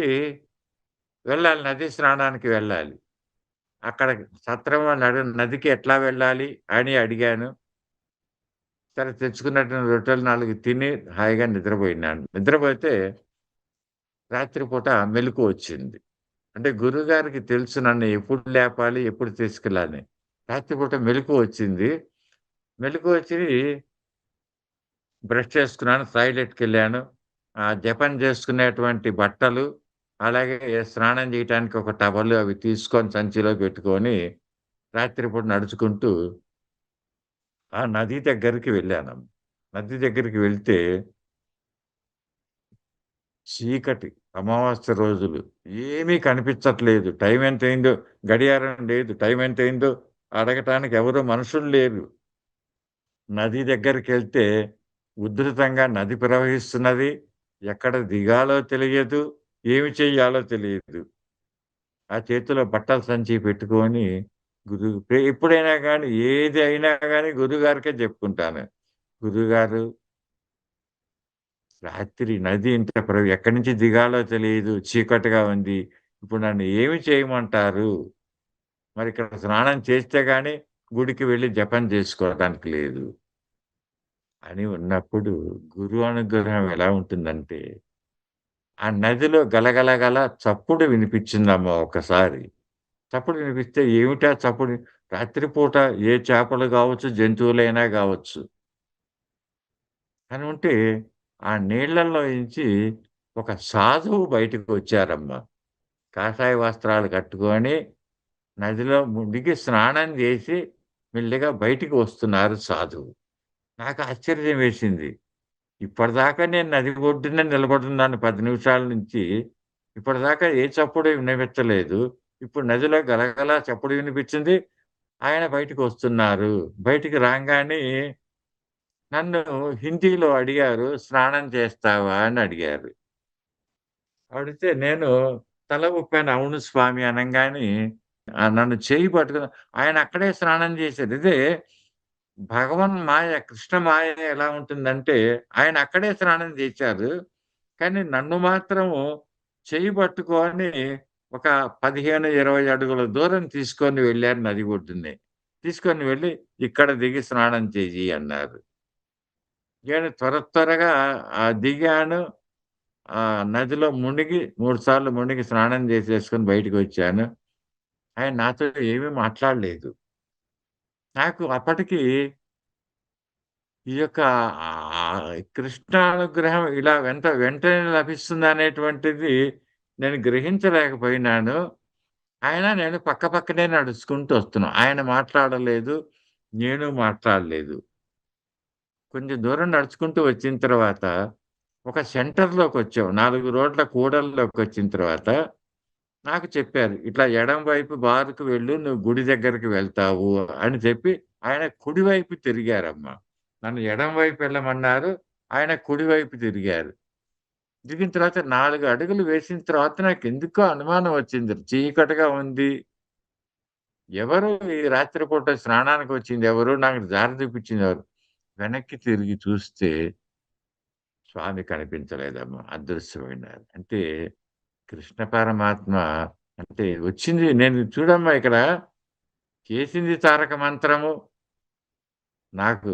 వెళ్ళాలి. నది స్నానానికి వెళ్ళాలి. అక్కడ సత్రం నదికి ఎట్లా వెళ్ళాలి అని అడిగాను. సరే తెచ్చుకున్నటువంటి రొట్టెలు 4 తిని హాయిగా నిద్రపోయినాను. నిద్రపోతే రాత్రి పూట మెలుకువ వచ్చింది. అంటే గురువుగారికి తెలుసు నన్ను ఎప్పుడు లేపాలి, ఎప్పుడు తీసుకెళ్ళాలని. రాత్రి పూట మెలుకువ వచ్చింది. మెలుకువ వచ్చి బ్రష్ చేసుకున్నాను, టాయిలెట్‌కెళ్ళాను. జపం చేసుకునేటువంటి బట్టలు, అలాగే స్నానం చేయటానికి ఒక టవలు అవి తీసుకొని సంచిలో పెట్టుకొని రాత్రి పూట నడుచుకుంటూ ఆ నది దగ్గరికి వెళ్ళానమ్మ. నది దగ్గరికి వెళ్తే చీకటి. అమావాస్య రోజులు. ఏమీ కనిపించట్లేదు. టైం ఎంతయిందో గడియారం లేదు. టైం ఎంతయిందో అడగటానికి ఎవరు మనుషులు లేరు. నది దగ్గరికెళ్తే ఉధృతంగా నది ప్రవహిస్తున్నది. ఎక్కడ దిగాలో తెలియదు. ఏమి చెయ్యాలో తెలియదు. ఆ చేతిలో బట్టల సంచి పెట్టుకొని ఎప్పుడైనా గానీ, ఏది అయినా గానీ గురువుగారికే చెప్పుకుంటాను. గురువుగారు రాత్రి నది ఇంత ఎక్కడి నుంచి దిగాలో తెలీదు. చీకటిగా ఉంది. ఇప్పుడు నన్ను ఏమి చేయమంటారు? మరిక్కడ స్నానం చేస్తే గాని గుడికి వెళ్లి జపం చేసుకోవడానికి లేదు. అని ఉన్నప్పుడు గురువు అనుగ్రహం ఎలా ఉంటుందంటే, ఆ నదిలో గలగల గల చప్పుడు వినిపించిందమ్మా ఒకసారి. చప్పుడు వినిపిస్తే ఏమిటా చప్పుడు? రాత్రిపూట ఏ చేపలు గావచ్చు, జంతువులైనా గావచ్చు. అని ఉంటే ఆ నీళ్ళల్లో నుంచి ఒక సాధువు బయటకు వచ్చారమ్మా. కాషాయ వస్త్రాలు కట్టుకొని నదిలో మునిగి స్నానం చేసి మెల్లిగా బయటికి వస్తున్నారు సాధువు. నాకు ఆశ్చర్యం వేసింది. ఇప్పటిదాకా నేను నది ఒడ్డున నిలబడున్నాను 10 నిమిషాల నుంచి. ఇప్పటిదాకా ఏ చప్పుడు వినిపించలేదు. ఇప్పుడు నదిలో గలగల చప్పుడు వినిపించింది. ఆయన బయటికొస్తున్నారు. బయటికి రాంగానే నన్ను హిందీలో అడిగారు, "స్నానం చేస్తావా?" అని అడిగారు. అడిగితే నేను తల ఊపాను. "అవును స్వామి" అనంగానే నన్ను చెయ్యి పట్టుకొని ఆయన అక్కడే స్నానం చేశారు. ఇదే భగవన్ మాయ, కృష్ణ మాయ ఎలా ఉంటుందంటే, ఆయన అక్కడే స్నానం చేశారు. కానీ నన్ను మాత్రం చెయ్యి పట్టుకొని ఒక 15, 20 అడుగుల దూరం తీసుకొని వెళ్లారు నది ఒడ్డునే. తీసుకొని వెళ్లి, "ఇక్కడ దిగి స్నానం చెయ్యి" అన్నారు. నేను త్వరగా దిగాను. నదిలో మునిగి 3 సార్లు మునిగి స్నానం చేసేసుకొని బయటికొచ్చాను. ఆయన నాతో ఏమీ మాట్లాడలేదు. నాకు అప్పటికి ఈ యొక్క కృష్ణానుగ్రహం ఇలా వెంటనే లభిస్తుందనేటువంటిది నేను గ్రహించలేకపోయినాను. నేను పక్కనే నడుచుకుంటూ వస్తున్నాం. ఆయన మాట్లాడలేదు. నేను మాట్లాడలేదు. కొంచెం దూరం నడుచుకుంటూ వచ్చిన తర్వాత ఒక సెంటర్‌లోకొచ్చాం. 4 రోడ్ల కూడలిలోకొచ్చిన తర్వాత నాకు చెప్పారు. "ఇట్లా ఎడమ వైపు బారుకు వెళ్ళు. నువ్వు గుడి దగ్గరికి వెళ్తావు" అని చెప్పి ఆయన కుడివైపు తిరిగారమ్మా. నన్ను ఎడమ వైపు వెళ్ళమన్నారు. ఆయన కుడివైపు తిరిగారు. దిగిన తర్వాత 4 అడుగులు వేసిన తర్వాత నాకెందుకో అనుమానం వచ్చింది. చీకటిగా ఉంది. ఎవరు ఈ రాత్రి పూట స్నానానికొచ్చిందెవరు? నాకు దారి చూపించిందెవరు? వెనక్కి తిరిగి చూస్తే స్వామి కనిపించలేదమ్మా. అదృశ్యమైనారు. అంటే కృష్ణ పరమాత్మ అంటే వచ్చింది నేను చూడమ్మా ఇక్కడ చేసింది తారక మంత్రము. నాకు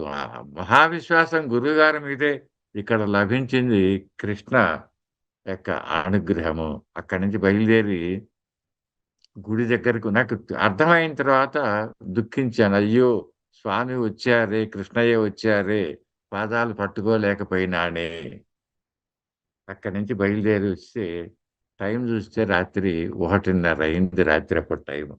మహావిశ్వాసం గురువుగారి మీదే. ఇక్కడ లభించింది కృష్ణ యొక్క అనుగ్రహము. అక్కడి నుంచి బయలుదేరి గుడి దగ్గరకు నాకు అర్థమైన తర్వాత దుఃఖించాను. అయ్యో! స్వామి వచ్చారే! కృష్ణయ్య వచ్చారే! పాదాలు పట్టుకోలేకపోయినానే. అక్కడి నుంచి బయలుదేరి వస్తే టైం చూస్తే రాత్రి 1:30 అయింది రాత్రప్పుడు టైము.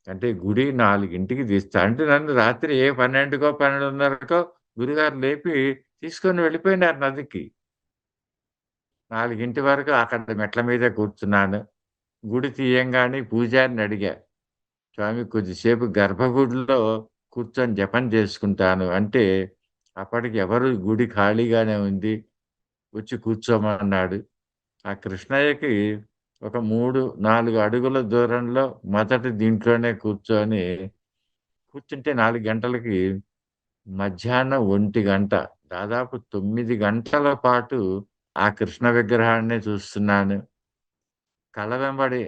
అంటే గుడి 4కి తీస్తా. అంటే నన్ను రాత్రి ఏ 12కో, 12:30కో గురుగారు లేపి తీసుకొని వెళ్ళిపోయినారు నదికి. 4 వరకు అక్కడ మెట్ల మీదే కూర్చున్నాను. గుడి తీయంగానే పూజారిని అడిగా. స్వామి కొద్దిసేపు గర్భగుడిలో కూర్చొని జపం చేసుకుంటాను. అంటే అప్పటికి ఎవరు గుడి ఖాళీగానే ఉంది. వచ్చి కూర్చోమన్నాడు. ఆ కృష్ణయ్యకి ఒక 3, 4 అడుగుల దూరంలో మొదట దీంట్లోనే కూర్చుంటే 4 గంటలకి మధ్యాహ్నం 1 దాదాపు 9 గంటల పాటు ఆ కృష్ణ విగ్రహాన్నే చూస్తున్నాను. కళ్ళ వెంబడి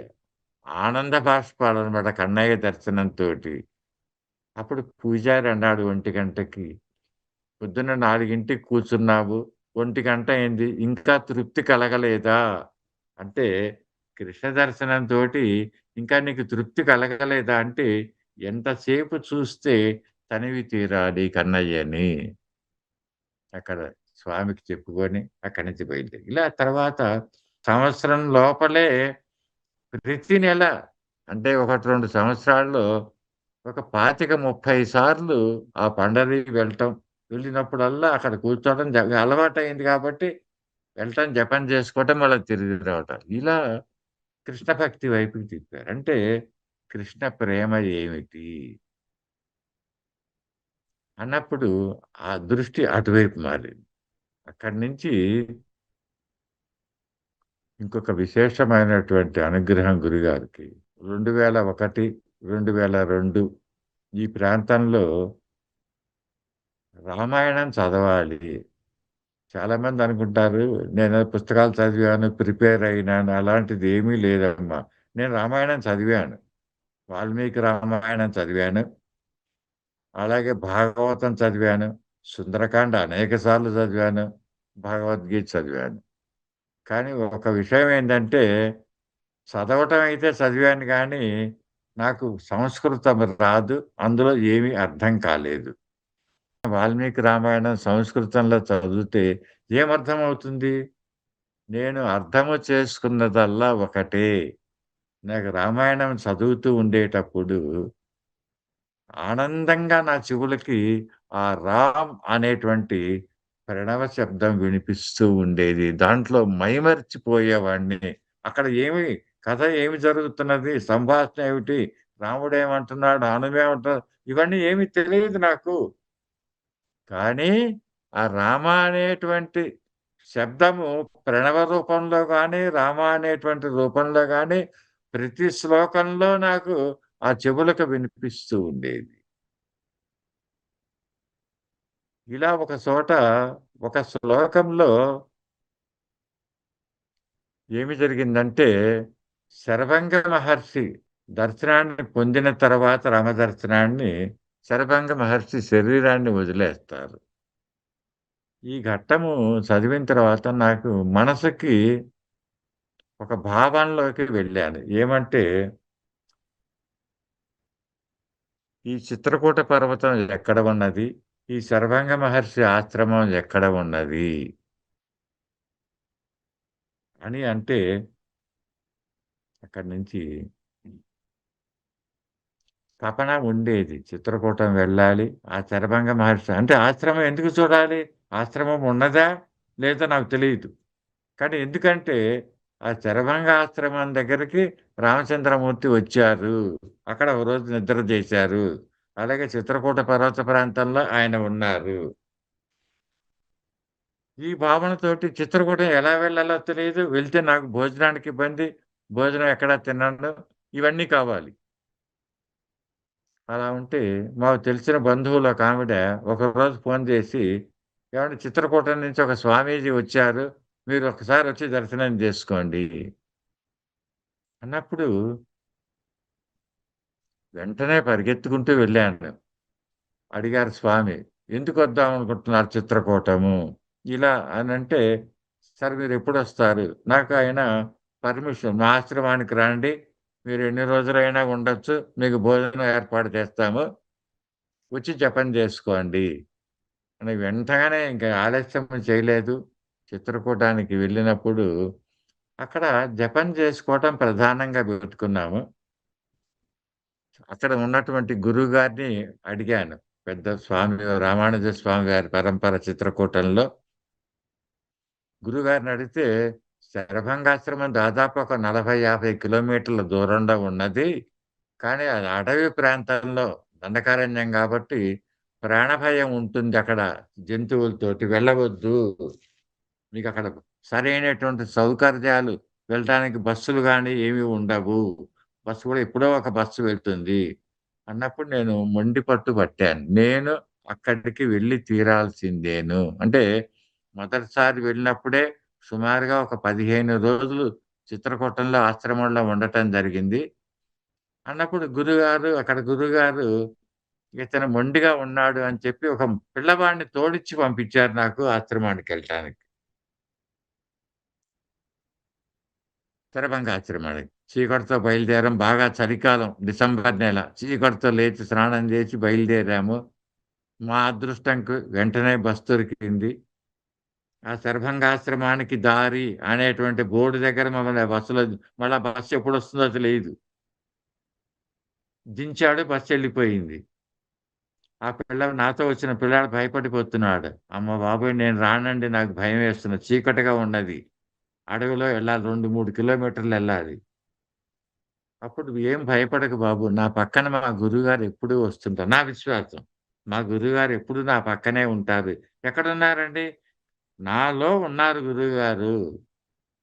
ఆనంద బాష్పాలనమాట కన్నయ్య దర్శనంతోటి. అప్పుడు పూజారి అన్నాడు 1 పొద్దున్న 4కి కూర్చున్నావు. 1 అయింది. ఇంకా తృప్తి కలగలేదా? అంటే కృష్ణ దర్శనంతోటి ఇంకా నీకు తృప్తి కలగలేదా? అంటే ఎంతసేపు చూస్తే తనివి తీరాలి కన్నయ్యని. అక్కడ స్వామికి చెప్పుకొని అక్కడి నుంచి బయలుదేరి. ఇలా తర్వాత సంవత్సరం లోపలే ప్రతి నెల అంటే 1, 2 సంవత్సరాల్లో ఒక 25, 30 సార్లు ఆ పండరి వెళ్ళటం. వెళ్ళినప్పుడల్లా అక్కడ కూర్చోవడం అలవాటయింది కాబట్టి వెళ్ళటం, జపం చేసుకోవటం, మళ్ళా తిరిగి రావటం. ఇలా కృష్ణ భక్తి వైపుకి తిప్పారు. అంటే కృష్ణ ప్రేమ ఏమిటి? అన్నప్పుడు ఆ దృష్టి అటువైపు మారింది. అక్కడి నుంచి ఇంకొక విశేషమైనటువంటి అనుగ్రహం గురుగారికి. 2001, 2002 ఈ ప్రాంతంలో రామాయణం చదవాలి. చాలామంది అనుకుంటారు నేనేదో పుస్తకాలు చదివాను, ప్రిపేర్ అయినాను అలాంటిది ఏమీ లేదమ్మా. నేను రామాయణం చదివాను. వాల్మీకి రామాయణం చదివాను. అలాగే భాగవతం చదివాను. సుందరకాండ అనేక సార్లు చదివాను. భగవద్గీత చదివాను. కానీ ఒక విషయం ఏంటంటే చదవటం అయితే చదివాను గానీ, నాకు సంస్కృతం రాదు. అందులో ఏమీ అర్థం కాలేదు. వాల్మీకి రామాయణం సంస్కృతంలో చదివితే ఏమర్థమవుతుంది? నేను అర్థము చేసుకున్నదల్లా ఒకటే. నాకు రామాయణం చదువుతూ ఉండేటప్పుడు ఆనందంగా నా చెవులకి ఆ రామ్ అనేటువంటి ప్రణవ శబ్దం వినిపిస్తూ ఉండేది. దాంట్లో మైమరిచిపోయేవాడిని. అక్కడ ఏమి కథ ఏమి జరుగుతున్నది? సంభాషణ ఏమిటి? రాముడేమంటున్నాడు? హనుమేమంటున్నాడు? ఇవన్నీ ఏమి తెలియదు నాకు. కానీ ఆ రామ అనేటువంటి శబ్దము ప్రణవ రూపంలో గాని, రామ అనేటువంటి రూపంలో గాని ప్రతి శ్లోకంలో నాకు ఆ చెవులకు వినిపిస్తూ ఉండేది. ఇలా ఒక చోట ఒక శ్లోకంలో ఏమి జరిగిందంటే, శరభంగ మహర్షి దర్శనాన్ని పొందిన తర్వాత రామదర్శనాన్ని శరభంగ మహర్షి శరీరాన్ని వదిలేస్తారు. ఈ ఘట్టము చదివిన తర్వాత నాకు మనసుకి ఒక భావంలోకి వెళ్ళాను. ఏమంటే, ఈ చిత్రకూట పర్వతం ఎక్కడ ఉన్నది? ఈ శరభంగ మహర్షి ఆశ్రమం ఎక్కడ ఉన్నది? అని అంటే అక్కడి నుంచి తపన ఉండేది. చిత్రకూటం వెళ్ళాలి. ఆ శరభంగ మహర్షి అంటే ఆశ్రమం ఎందుకు చూడాలి? ఆశ్రమం ఉన్నదా? లేదో నాకు తెలీదు. కానీ ఎందుకంటే, ఆ శరభంగ ఆశ్రమం దగ్గరికి రామచంద్రమూర్తి వచ్చారు. అక్కడ ఒక రోజు నిద్ర చేశారు. అలాగే చిత్రకూట పర్వత ప్రాంతంలో ఆయన ఉన్నారు. ఈ భావనతోటి చిత్రకూటం ఎలా వెళ్ళాలో తెలీదు. వెళ్తే నాకు భోజనానికి ఇబ్బంది. భోజనం ఎక్కడ తినను. ఇవన్నీ కావాలి. అలా ఉంటే మాకు తెలిసిన బంధువులు ఒకావిడ ఒకరోజు ఫోను చేసి, "ఏవండీ చిత్రకూటం నుంచి ఒక స్వామీజీ వచ్చారు. మీరు ఒకసారి వచ్చి దర్శనం చేసుకోండి" అన్నప్పుడు వెంటనే పరిగెత్తుకుంటూ వెళ్ళాను. అడిగారు స్వామి, "ఎందుకొద్దాం అనుకుంటున్నారు చిత్రకూటము?" ఇలా అనంటే, "సార్ మీరెప్పుడొస్తారు?" నాకు ఆయన పర్మిషన్, "మా ఆశ్రమానికి రండి. మీరు ఎన్ని రోజులైనా ఉండొచ్చు. మీకు భోజనం ఏర్పాటు చేస్తాము. వచ్చి జపం జేసుకోండి." అని వెంటనే ఇంక ఆలస్యం చేయలేదు. చిత్రకూటానికి వెళ్ళినప్పుడు అక్కడ జపం చేసుకోవటం ప్రధానంగా పెట్టుకున్నాము. అక్కడ ఉన్నటువంటి గురువుగారిని అడిగాను. పెద్ద స్వామి రామానుజ స్వామి గారి పరంపర చిత్రకూటంలో గురువుగారినడిగితే, "శరభంగాశ్రమం దాదాపు ఒక 40, 50 కిలోమీటర్ల దూరంలో ఉన్నది. కానీ అది అడవి ప్రాంతంలో దండకారణ్యం గాబట్టి ప్రాణభయం ఉంటుందక్కడ. జంతువులతోటి వెళ్ళవద్దు." మీకక్కడ సరైనటువంటి సౌకర్యాలు వెళ్ళటానికి బస్సులు గాని ఏమి ఉండవు. బస్సు కూడా ఎప్పుడో ఒక బస్సు వెళ్తుంది. అన్నప్పుడు నేను మొండి పట్టు పట్టాను. నేను అక్కడికి వెళ్లి తీరాల్సిందేను. అంటే మొదటిసారి వెళ్ళినప్పుడే సుమారుగా ఒక 15 రోజులు చిత్రకూటంలో ఆశ్రమంలో ఉండటం జరిగింది. అన్నప్పుడు గురువుగారు ఇతను మొండిగా ఉన్నాడు అని చెప్పి ఒక పిల్లవాడిని తోడిచ్చి పంపించారు నాకు ఆశ్రమానికెళ్ళటానికి. శరభంగాశ్రమానికి. చీకటితో బయలుదేరాం. బాగా చలికాలం డిసెంబర్ నెల. చీకటితో లేచి స్నానం చేసి బయలుదేరాము. మా అదృష్టంకి వెంటనే బస్ దొరికింది. ఆ శరభంగాశ్రమానికి దారి అనేటువంటి బోర్డ్ దగ్గర మమ్మల్ని బస్సులో మళ్ళా బస్సు ఎప్పుడొస్తుందో తెలీదు. దించాడు బస్సెళ్ళిపోయింది. ఆ నాతో వచ్చిన పిల్లాడు భయపడిపోతున్నాడు. అమ్మ బాబోయ్! నేను రానండి నాకు భయమేస్తున్నది. చీకటిగా ఉన్నది. అడవిలో ఎళ్ళాలి 2, 3 కిలోమీటర్లెళ్ళాలి. అప్పుడు "ఏం భయపడకు బాబు. నా పక్కన మా గురువుగారు ఎప్పుడూ వస్తుంటారు." నా విశ్వాసం. మా గురువుగారు ఎప్పుడు నా పక్కనే ఉంటారు. ఎక్కడున్నారండి? నాలో ఉన్నారు గురువుగారు.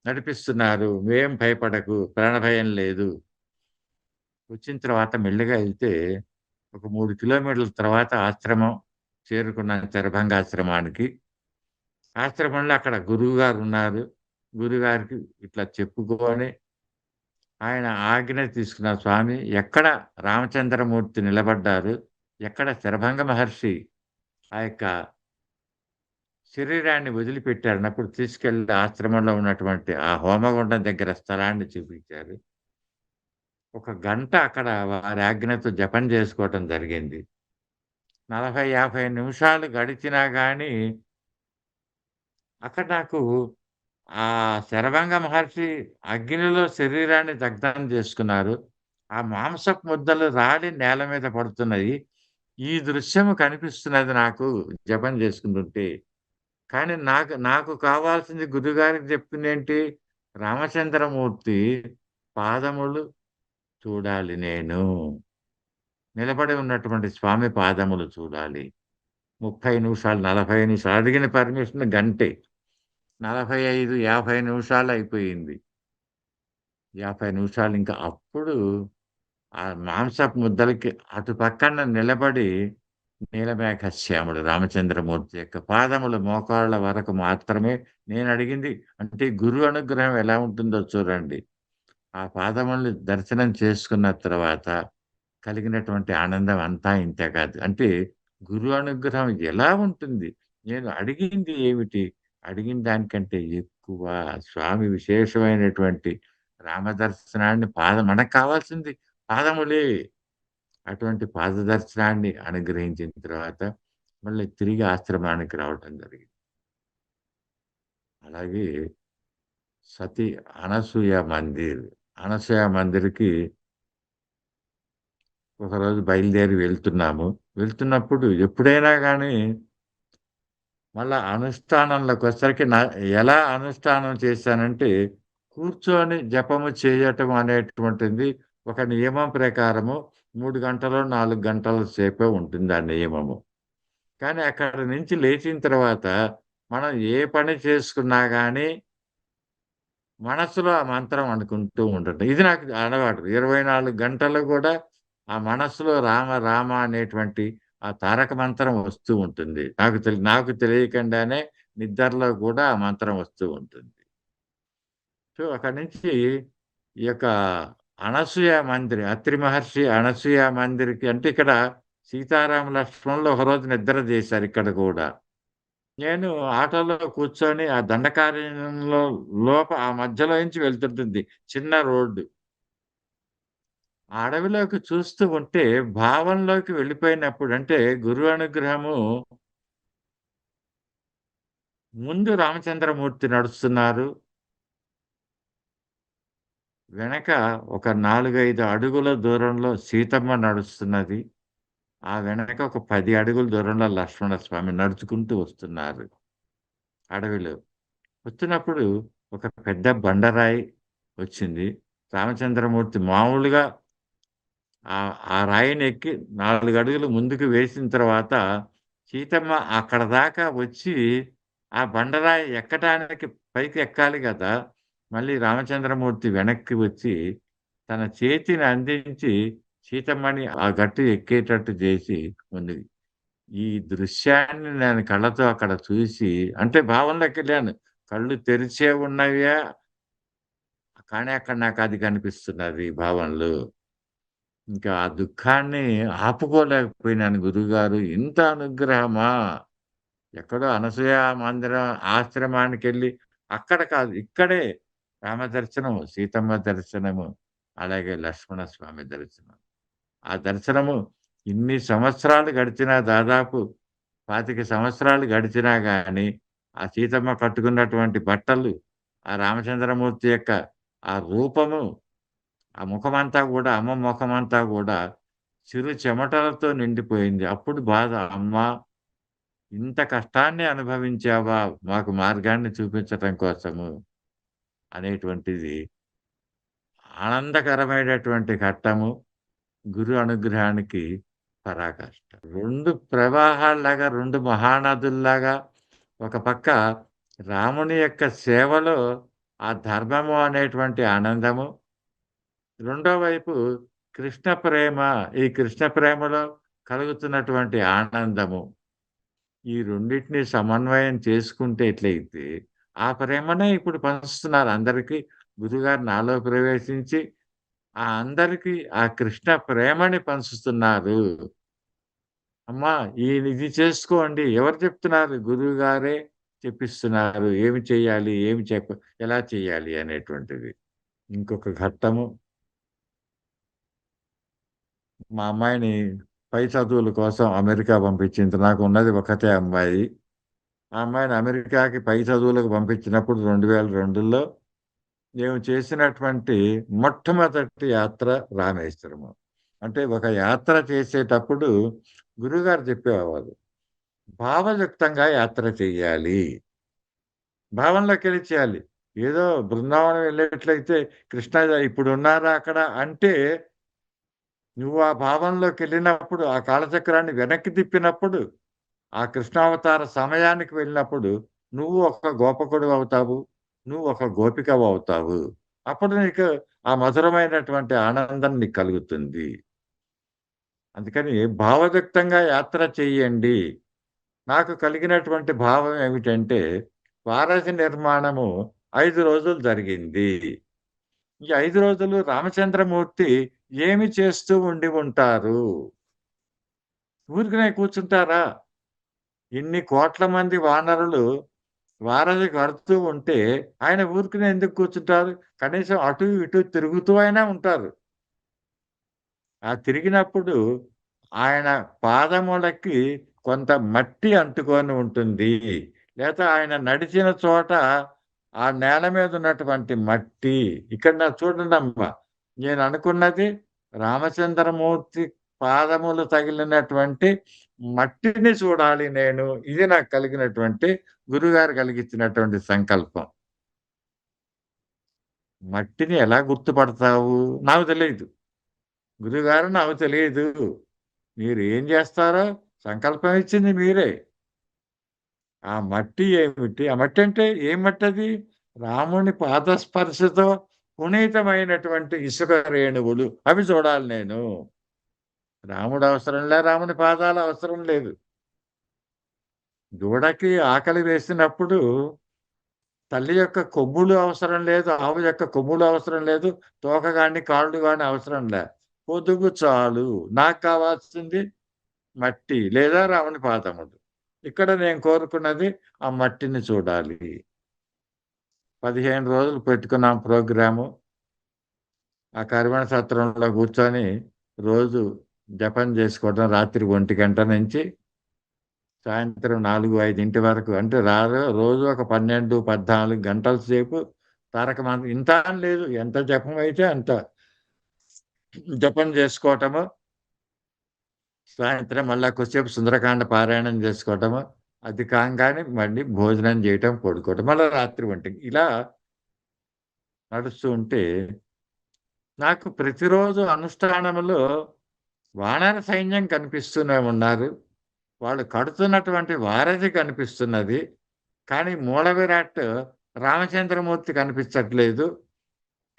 నడిపిస్తున్నారు. "నువ్వేం భయపడకు. ప్రాణభయం లేదు." వచ్చిన తర్వాత మెల్లిగా ఎళ్తే ఒక 3 కిలోమీటర్ల తర్వాత ఆశ్రమం చేరుకున్నాను శరభంగాశ్రమానికి. ఆశ్రమంలో అక్కడ గురువుగారున్నారు. గురువుగారికి ఇట్లా చెప్పుకొని ఆయన ఆజ్ఞ తీసుకున్నారు. స్వామి ఎక్కడ రామచంద్రమూర్తి నిలబడ్డారు, ఎక్కడ శరభంగ మహర్షి ఆ యొక్క శరీరాన్ని వదిలిపెట్టారన్నప్పుడు తీసుకెళ్ళి ఆశ్రమంలో ఉన్నటువంటి ఆ హోమగుండం దగ్గర స్థలాన్ని చూపించారు. ఒక గంట అక్కడ వారి ఆజ్ఞతో జపం చేసుకోవటం జరిగింది. 40, 50 నిమిషాలు గడిచినా గాని అక్కడ నాకు ఆ శరభంగ మహర్షి అగ్నిలో శరీరాన్ని దగ్ధం చేసుకున్నారు. ఆ మాంసపు ముద్దలు రాలి నేల మీద పడుతున్నాయి. ఈ దృశ్యము కనిపిస్తున్నది నాకు జపం చేసుకుంటుంటే. కానీ నాకు నాకు కావాల్సింది గురుగారికి చెప్పిందేంటి? రామచంద్రమూర్తి పాదములు చూడాలి నేను. నిలబడి ఉన్నటువంటి స్వామి పాదములు చూడాలి. 30 నిమిషాలు, 40 నిమిషాలు అడిగిన పర్మిషన్ గంటే. 45, 50 నిమిషాలు అయిపోయింది. 50 నిమిషాలు ఇంకా అప్పుడు ఆ మాంసపు ముద్దలకి అటు పక్కన నిలబడి నీలమేఘశ్యాముడు రామచంద్రమూర్తి యొక్క పాదములు మోకాళ్ళ వరకు మాత్రమే నేనడిగింది. అంటే గురు అనుగ్రహం ఎలా ఉంటుందో చూడండి. ఆ పాదముల్ని దర్శనం చేసుకున్న తర్వాత కలిగినటువంటి ఆనందం అంతా ఇంతే కాదు. అంటే గురు అనుగ్రహం ఎలా ఉంటుంది? నేను అడిగింది ఏమిటి? అడిగిన దానికంటే ఎక్కువ స్వామి విశేషమైనటువంటి రామదర్శనాన్ని మనకు కావాల్సింది పాదములే. అటువంటి పాదదర్శనాన్ని అనుగ్రహించిన తర్వాత మళ్ళీ తిరిగి ఆశ్రమానికి రావటం జరిగింది. అలాగే సతీ అనసూయ మందిర్. అనసూయ మందిర్‌కి ఒకరోజు బయలుదేరి వెళ్తున్నాము. వెళ్తున్నప్పుడు ఎప్పుడైనా గానీ మళ్ళా అనుష్ఠానంలోకొసరికి ఎలా అనుష్ఠానం చేశానంటే, కూర్చొని జపము చేయటం అనేటువంటిది ఒక నియమం ప్రకారము 3 గంటలో, 4 గంటల సేపే ఉంటుంది ఆ నియమము. కానీ అక్కడి నుంచి లేచిన తర్వాత మనం ఏ పని చేసుకున్నా గానీ మనసులో ఆ మంత్రం అనుకుంటూ ఉండటం. ఇది నాకు అలవాటు. 24 గంటలు గూడా ఆ మనస్సులో రామ రామ అనేటువంటి ఆ తారక మంత్రం వస్తూ ఉంటుంది. నాకు తెలియకుండానే నిద్రలో కూడా ఆ మంత్రం వస్తూ ఉంటుంది. సో, అక్కడి నుంచి ఈ యొక్క అనసూయ మందిర్, అత్రి మహర్షి అనసూయ మందిర్‌కి అంటే ఇక్కడ సీతారామ లక్ష్మణులు ఒకరోజు నిద్ర చేశారు ఇక్కడ కూడా. నేను ఆటోలో కూర్చొని ఆ దండకారణ్యంలో ఆ మధ్యలో నుంచి వెళ్తుంటుంది చిన్న రోడ్డు. ఆ అడవిలోకి చూస్తూ ఉంటే భావంలోకి వెళ్ళిపోయినప్పుడు అంటే గురువు అనుగ్రహము ముందు రామచంద్రమూర్తి నడుస్తున్నారు. వెనక ఒక 4, 5 అడుగుల దూరంలో సీతమ్మ నడుస్తున్నది. ఆ వెనక ఒక 10 అడుగుల దూరంలో లక్ష్మణస్వామి నడుచుకుంటూ వస్తున్నారు అడవిలో. వస్తున్నప్పుడు ఒక పెద్ద బండరాయి వచ్చింది. రామచంద్రమూర్తి మామూలుగా ఆ రాయిని ఎక్కి 4 అడుగులు ముందుకు వేసిన తర్వాత సీతమ్మ అక్కడ దాకా వచ్చి ఆ బండరాయి ఎక్కటానికి పైకి ఎక్కాలి గదా! మళ్ళీ రామచంద్రమూర్తి వెనక్కి వచ్చి తన చేతిని అందించి సీతమ్మని ఆ గట్టు ఎక్కేటట్టు జేసి ముందుకి ఈ దృశ్యాన్ని నేను కళ్ళతో అక్కడ చూసి అంటే భావంలోకెళ్ళాను. కళ్ళు తెరిచే ఉన్నవే కానీ అక్కడ నాకది కనిపిస్తున్నది భావనలు. ఇంకా ఆ దుఃఖాన్ని ఆపుకోలేకపోయినాను గురువుగారు. ఇంత అనుగ్రహమా? ఎక్కడో అనసూయ మందిరం ఆశ్రమానికెళ్ళి అక్కడ కాదు ఇక్కడే రామ దర్శనము, సీతమ్మ దర్శనము, అలాగే లక్ష్మణ స్వామి దర్శనం. ఆ దర్శనము ఇన్ని సంవత్సరాలు గడిచినా దాదాపు 25 సంవత్సరాలు గడిచినా గాని, ఆ సీతమ్మ కట్టుకున్నటువంటి బట్టలు, ఆ రామచంద్రమూర్తి యొక్క ఆ రూపము, ఆ ముఖమంతా గూడా అమ్మ ముఖమంతా గూడా చిరు చెమటలతో నిండిపోయింది. అప్పుడు బాధ అమ్మా! ఇంత కష్టాన్ని అనుభవించావా మాకు మార్గాన్ని చూపించటం కోసము అనేటువంటిది ఆనందకరమైనటువంటి ఘట్టము. గురు అనుగ్రహానికి పరాకాష్ట. 2 ప్రవాహాల్లాగా, 2 మహానదుల్లాగా ఒక పక్క రాముని యొక్క సేవలో ఆ ధర్మము అనేటువంటి ఆనందము, రెండో వైపు కృష్ణ ప్రేమ, ఈ కృష్ణ ప్రేమలో కలుగుతున్నటువంటి ఆనందము. ఈ రెండిటిని సమన్వయం చేసుకుంటే ఎట్లయితే, ఆ ప్రేమనే ఇప్పుడు పంచుతున్నారు అందరికి. గురువుగారు నాలో ప్రవేశించి అందరికి ఆ కృష్ణ ప్రేమని పంచుతున్నారు. అమ్మా! ఇది చేసుకోండి. ఎవరు చెప్తున్నారు? గురువుగారే చెప్పిస్తున్నారు. ఏమి చేయాలి? ఎలా చేయాలి అనేటువంటిది. ఇంకొక ఘట్టము మా అమ్మాయిని పై చదువుల కోసం అమెరికా పంపించింది. నాకున్నది ఒకతే అమ్మాయి. ఆ అమ్మాయిని అమెరికాకి పై చదువులకు పంపించినప్పుడు 2002లో మేము చేసినటువంటి మొట్టమొదటి యాత్ర రామేశ్వరము. అంటే ఒక యాత్ర చేసేటప్పుడు గురువుగారు చెప్పేవారు. భావయుక్తంగా యాత్ర చెయ్యాలి. భావనలోకెళ్ళి చేయాలి. ఏదో బృందావనం వెళ్ళేట్లయితే కృష్ణ ఇప్పుడున్నారా అక్కడ అంటే, నువ్వు ఆ భావంలోకెళ్ళినప్పుడు, ఆ కాలచక్రాన్ని వెనక్కి తిప్పినప్పుడు, ఆ కృష్ణావతార సమయానికి వెళ్ళినప్పుడు, నువ్వు ఒక గోపకుడివి అవుతావు. నువ్వు ఒక గోపికవు అవుతావు. అప్పుడు నీకు ఆ మధురమైనటువంటి ఆనందం నీకు కలుగుతుంది. అందుకని భావవ్యక్తంగా యాత్ర చెయ్యండి. నాకు కలిగినటువంటి భావం ఏమిటంటే, వారధి నిర్మాణము 5 రోజులు జరిగింది. ఈ 5 రోజులు రామచంద్రమూర్తి ఏమి చేస్తూ ఉండి ఉంటారు? ఊరికనే కూర్చుంటారా? ఇన్ని కోట్ల మంది వానరులు వారధి కడుతూ ఉంటే, ఆయన ఊరికనే ఎందుకు కూర్చుంటారు? కనీసం అటు, ఇటు తిరుగుతూ అయినా ఉంటారు. ఆ తిరిగినప్పుడు ఆయన పాదములకి కొంత మట్టి అంటుకొని ఉంటుంది. లేతే ఆయన నడిచిన చోట ఆ నేల మీద ఉన్నటువంటి మట్టి ఇక్కడ చూడండమ్మా, నేననుకున్నది రామచంద్రమూర్తి పాదములు తగిలినటువంటి మట్టిని చూడాలి నేను. ఇది నాకు కలిగినటువంటి గురుగారు కలిగించినటువంటి సంకల్పం. మట్టిని ఎలా గుర్తుపడతావు? నాకు తెలీదు. గురువుగారు నాకు తెలీదు. మీరు ఏం చేస్తారో సంకల్పం ఇచ్చింది మీరే. ఆ మట్టి ఏమిటి? ఆ మట్టి అంటే ఏం మట్టది? రాముని పాదస్పర్శతో పునీతమైనటువంటి ఇసుక రేణువులు. అవి చూడాలి నేను. రాముడు అవసరంలే, రాముని పాదాలు అవసరం లేదు. దూడకి ఆకలి వేసినప్పుడు తల్లి యొక్క కొమ్ములు అవసరం లేదు. ఆవు యొక్క కొమ్ములు అవసరం లేదు. తోక గాని, కాళ్ళు గాని అవసరం లే. పొదుగు చాలు. నాకు కావాల్సింది మట్టి లేదా రాముని పాదములు. ఇక్కడ నేను కోరుకున్నది ఆ మట్టిని చూడాలి. 15 రోజులు పెట్టుకున్నాం ప్రోగ్రాము. ఆ కరిమన సత్రంలో కూర్చొని రోజు జపం చేసుకోవడం రాత్రి 1 నుంచి సాయంత్రం 4, 5 వరకు. అంటే రోజు ఒక 12, 14 గంటల సేపు తారక మంత్రం ఇంత అని లేదు. ఎంత జపం అయితే అంత జపం చేసుకోవటము. సాయంత్రం మళ్ళా కొద్దిసేపు సుందరకాండ పారాయణం చేసుకోవటము. అది కాంగానే మళ్ళీ భోజనం చేయటం, పడుకోవటం. మళ్ళా రాత్రి 1 ఇలా నడుస్తూ ఉంటే, నాకు ప్రతిరోజు అనుష్ఠానంలో వానర సైన్యం కనిపిస్తూనే ఉన్నారు. వాళ్ళు కడుతున్నటువంటి వారధి కనిపిస్తున్నది. కానీ మూల విరాట్ రామచంద్రమూర్తి కనిపించట్లేదు.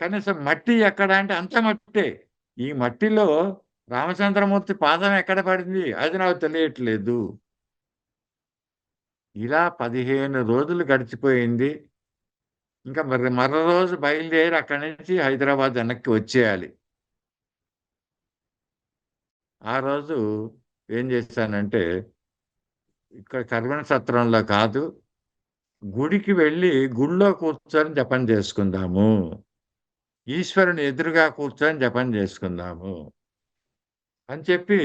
కనీసం మట్టి ఎక్కడ అంటే అంతా మట్టే. ఈ మట్టిలో రామచంద్రమూర్తి పాదం ఎక్కడ పడింది? అది నాకు తెలియట్లేదు. ఇలా 15 రోజులు గడిచిపోయింది. ఇంకా మరో రోజు బయలుదేరి అక్కడి నుంచి హైదరాబాద్ వెనక్కి వచ్చేయాలి. ఆ రోజు ఏం చేశానంటే, ఇక్కడ కరివెన సత్రంలో కాదు, గుడికి వెళ్లి గుడిలో కూర్చొని జపం చేసుకుందాము. ఈశ్వరుని ఎదురుగా కూర్చొని జపం చేసుకుందాము అని చెప్పి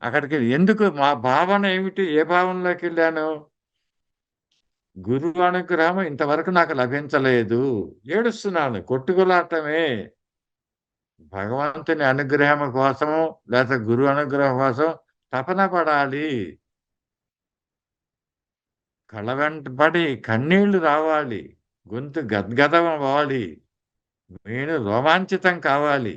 అక్కడికి ఎందుకు మా భావన ఏమిటి? ఏ భావనలోకెళ్ళాను? గురువు అనుగ్రహం ఇంతవరకు నాకు లభించలేదు. ఏడుస్తున్నాను. కొట్టుకులాటమే. భగవంతుని అనుగ్రహం కోసము లేతే గురువు అనుగ్రహం కోసం తపన పడాలి. కళ్ళ వెంట పడి కన్నీళ్లు రావాలి. గొంతు గద్గదం అవ్వాలి. నేను రోమాంచితం కావాలి.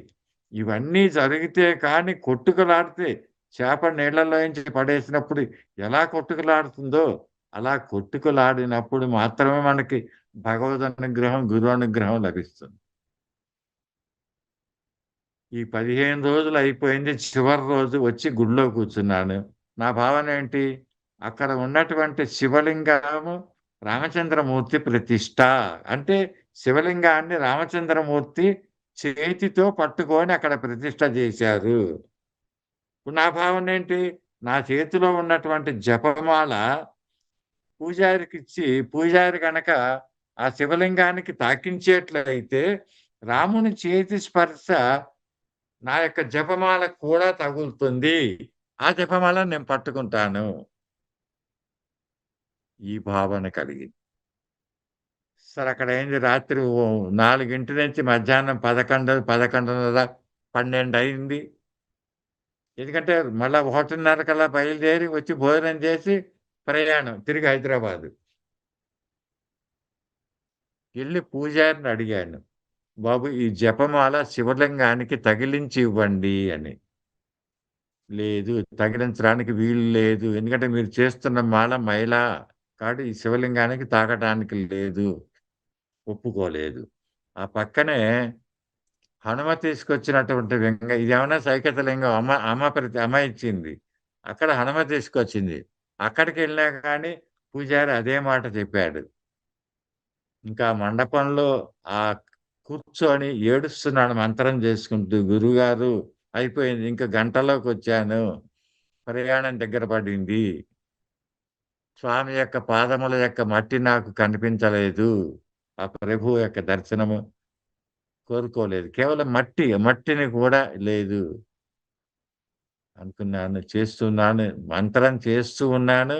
ఇవన్నీ జరిగితే కానీ కొట్టుకులాడితే చేప నీళ్ళలోంచి పడేసినప్పుడు ఎలా కొట్టుకులాడుతుందో, అలా కొట్టుకులాడినప్పుడు మాత్రమే మనకి భగవద్ అనుగ్రహం, గురు అనుగ్రహం లభిస్తుంది. ఈ 15 రోజులు అయిపోయింది. చివరి రోజు వచ్చి గుడిలో కూర్చున్నాను. నా భావన ఏంటి? అక్కడ ఉన్నటువంటి శివలింగము రామచంద్రమూర్తి ప్రతిష్ఠ. అంటే శివలింగాన్ని రామచంద్రమూర్తి చేతితో పట్టుకొని అక్కడ ప్రతిష్ఠ చేశారు. ఇప్పుడు నా భావన ఏంటి? నా చేతిలో ఉన్నటువంటి జపమాల పూజారికిచ్చి, పూజారి గనక ఆ శివలింగానికి తాకించేట్లయితే రాముని చేతి స్పర్శ నా యొక్క జపమాలకు కూడా తగులుతుంది. ఆ జపమాల నేను పట్టుకుంటాను. ఈ భావన కలిగింది. సరే అక్కడయింది రాత్రి 4 నుంచి మధ్యాహ్నం 11, 11:30, 12 అయింది. ఎందుకంటే మళ్ళా 1:30 కల్లా బయలుదేరి వచ్చి భోజనం చేసి ప్రయాణం తిరిగి హైదరాబాదు. వెళ్ళి పూజారిని అడిగాను. బాబు ఈ జపమాల శివలింగానికి తగిలించి ఇవ్వండి అని. లేదు తగిలించడానికి వీలు లేదు. ఎందుకంటే మీరు చేస్తున్న మాల మైల కాబట్టి ఈ శివలింగానికి తాకటానికి లేదు. ఒప్పుకోలేదు. ఆ పక్కనే హనుమ తీసుకొచ్చినటువంటి ఇదేమన్నా సైకత లింగం అమ్మ ఇచ్చింది. అక్కడ హనుమ తీసుకొచ్చింది. అక్కడికెళ్ళినా కానీ పూజారి అదే మాట చెప్పాడు. ఇంకా మండపంలో ఆహ్, కూర్చొని ఏడుస్తున్నాడు మంత్రం చేసుకుంటూ. గురువుగారు అయిపోయింది. ఇంక గంటలోకొచ్చాను. ప్రయాణం దగ్గర పడింది. స్వామి యొక్క పాదముల యొక్క మట్టి నాకు కనిపించలేదు. ఆ ప్రభువు యొక్క దర్శనము కోరుకోలేదు. కేవలం మట్టిని కూడా లేదు అనుకున్నాను. చేస్తున్నాను. మంత్రం చేస్తూ ఉన్నాను.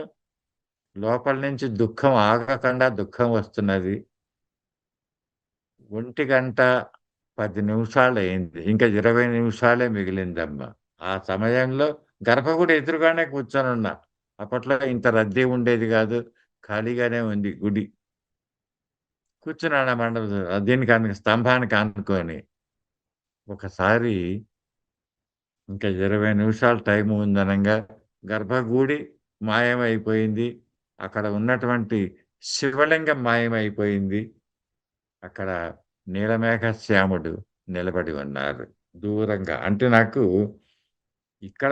లోపల నుంచి దుఃఖం ఆగకుండా దుఃఖం వస్తున్నది. 1:10 నిమిషాలయింది. ఇంకా 20 నిమిషాలే మిగిలిందమ్మా. ఆ సమయంలో గర్భగుడి ఎదురుగానే కూర్చొనున్నా. అప్పట్లో ఇంత రద్దీ ఉండేది గాదు. ఖాళీగానే ఉంది గుడి. కూర్చున్నాను ఆ మండపం దీనికి స్తంభానికి ఆనుకొని. ఒకసారి ఇంకా 20 నిమిషాలు టైము ఉందనంగా గర్భగుడి మాయమైపోయింది. అక్కడ ఉన్నటువంటి శివలింగం మాయమైపోయింది. అక్కడ నీలమేఘశ్యాముడు నిలబడి ఉన్నారు. దూరంగా. అంటే నాకు ఇక్కడ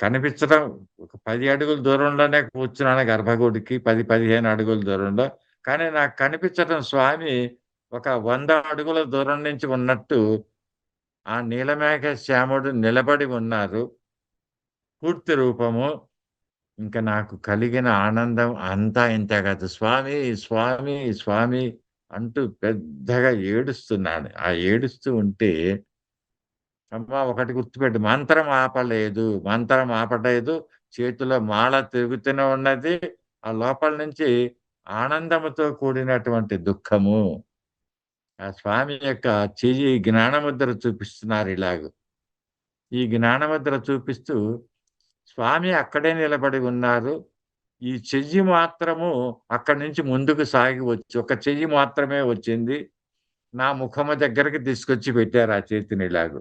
కనిపించడం ఒక 10 అడుగుల దూరంలోనే కూర్చున్నాను గర్భగుడికి. 10, 15 అడుగుల దూరంలో. కానీ నాకు కనిపించడం స్వామి ఒక 100 అడుగుల దూరం నుంచి ఉన్నట్టు ఆ నీలమేఘశ్యాముడు నిలబడి ఉన్నారు. పూర్తి రూపము. ఇంక నాకు కలిగిన ఆనందం అంతా ఇంతా కాదు. స్వామి, స్వామి, స్వామి అంటూ పెద్దగా ఏడుస్తున్నాను. ఆ ఏడుస్తూ ఉంటే అమ్మా ఒకటి గుర్తుపెట్టు మంత్రం ఆపలేదు. చేతిలో మాల తిరుగుతూనే ఉన్నది. ఆ లోపల నుంచి ఆనందముతో కూడినటువంటి దుఃఖము. ఆ స్వామి యొక్క చెయ్యి జ్ఞానముద్ర చూపిస్తున్నారు ఇలాగ. ఈ జ్ఞానముద్ర చూపిస్తూ స్వామి అక్కడే నిలబడి ఉన్నారు. ఈ చెయ్యి మాత్రము అక్కడి నుంచి ముందుకు సాగి వచ్చి ఒక చెయ్యి మాత్రమే వచ్చింది. నా ముఖము దగ్గరకి తీసుకొచ్చి పెట్టారు ఆ చేతినిలాగ.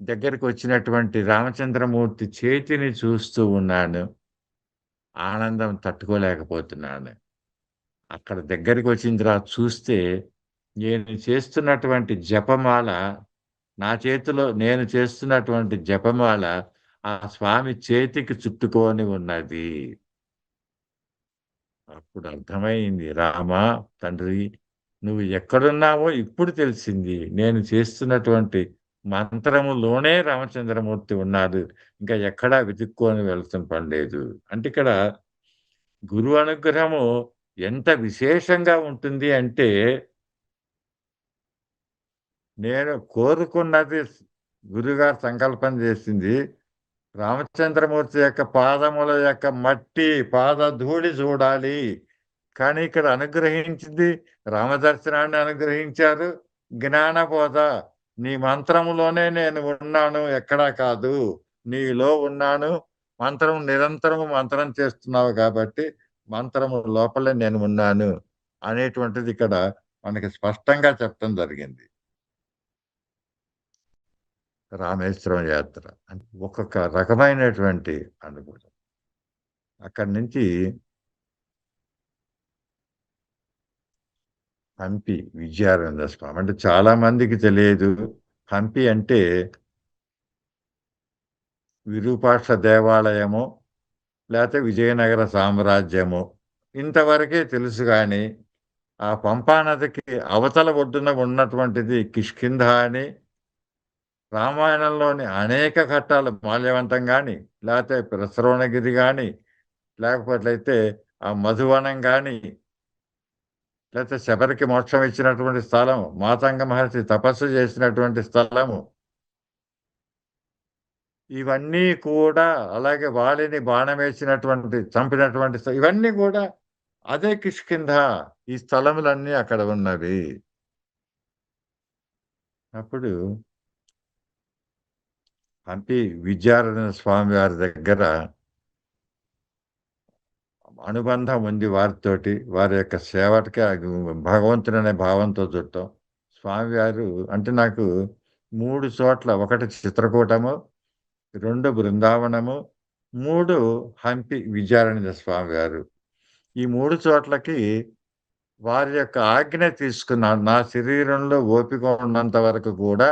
దగ్గరకొచ్చినటువంటి రామచంద్రమూర్తి చేతిని చూస్తూ ఉన్నాను. ఆనందం తట్టుకోలేకపోతున్నాను. అక్కడ దగ్గరికొచ్చిన తర్వాత చూస్తే, నేను చేస్తున్నటువంటి జపమాల, నా చేతిలో నేను చేస్తున్నటువంటి జపమాల, ఆ స్వామి చేతికి చుట్టుకొని ఉన్నది. అప్పుడు అర్థమయింది. రామా! తండ్రి నువ్వు ఎక్కడున్నావో ఇప్పుడు తెలిసింది. నేను చేస్తున్నటువంటి మంత్రములోనే రామచంద్రమూర్తి ఉన్నాడు. ఇంకా ఎక్కడా వెతుక్కొని వెళ్తున్న పని లేదు. అంటే ఇక్కడ గురువు అనుగ్రహము ఎంత విశేషంగా ఉంటుంది అంటే, నేను కోరుకున్నది గురువుగారు సంకల్పం చేసింది. రామచంద్రమూర్తి యొక్క పాదముల యొక్క మట్టి, పాదధూళి చూడాలి. కానీ ఇక్కడ అనుగ్రహించింది రామదర్శనాన్ని అనుగ్రహించారు. జ్ఞానబోధ. నీ మంత్రములోనే నేను ఉన్నాను ఎక్కడా కాదు. నీలో ఉన్నాను. నిరంతరము మంత్రం చేస్తున్నావు కాబట్టి, మంత్రము లోపలే నేను ఉన్నాను అనేటువంటిది ఇక్కడ మనకి స్పష్టంగా చెప్పడం జరిగింది. రామేశ్వరం యాత్ర. ఒక్కొక్క రకమైనటువంటి అనుభూతి. అక్కడి నుంచి హంపి విజయానంద స్వామి. అంటే చాలా మందికి తెలియదు. హంపి అంటే విరూపాక్ష దేవాలయము, లేతే విజయనగర సామ్రాజ్యము. ఇంతవరకే తెలుసు గాని, ఆ పంపా నదికి అవతల ఒడ్డున ఉన్నటువంటిది కిష్కింధ అని రామాయణంలోని అనేక ఘట్టాలు మాల్యవంతం గాని, లేతే ప్రసరవణగిరి గాని, లేకపోట్లయితే ఆ మధువనం గాని, లేతే శబరికి మోక్షం ఇచ్చినటువంటి స్థలం, మాతంగ మహర్షి తపస్సు చేసినటువంటి స్థలము. ఇవన్నీ కూడా అలాగే వాలిని బాణమేసినటువంటి చంపినటువంటి ఇవన్నీ గూడా అదే కిష్కింధ. ఈ స్థలములన్నీ అక్కడ ఉన్నవి. అప్పుడు హంపి విద్యారణ్య స్వామి వారి దగ్గర అనుబంధం ఉంది వారితోటి. వారి యొక్క సేవకి భగవంతుడనే భావంతో చూడటం. స్వామివారు అంటే నాకు 3 చోట్ల, ఒకటి చిత్రకూటము, 2 బృందావనము, 3 హంపి విద్యారణ్య స్వామివారు. ఈ 3 చోట్లకి వారి యొక్క ఆజ్ఞ తీసుకున్నాను. నా శరీరంలో ఓపిక ఉన్నంత వరకు కూడా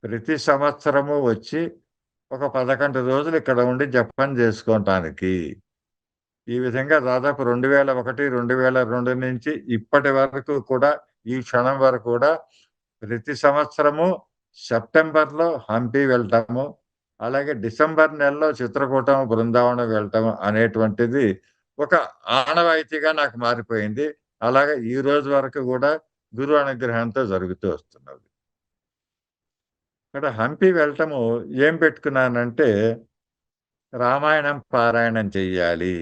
ప్రతి సంవత్సరము వచ్చి ఒక 11 రోజులు ఇక్కడ ఉండి జపం చేసుకోవటానికి. ఈ విధంగా దాదాపు 2001, 2002 నుంచి ఇప్పటి వరకు కూడా, ఈ క్షణం వరకు కూడా ప్రతి సంవత్సరము సెప్టెంబర్‌లో హంపి వెళ్ళటము, అలాగే డిసెంబర్ నెలలో చిత్రకూటం, బృందావనం వెళ్ళటం అనేటువంటిది ఒక ఆనవాయితీగా నాకు మారిపోయింది. అలాగే ఈ రోజు వరకు కూడా గురువు అనుగ్రహంతో జరుగుతూ వస్తున్నది. ఇక్కడ హంపి వెళ్ళటము ఏం పెట్టుకున్నానంటే, రామాయణం పారాయణం చెయ్యాలి.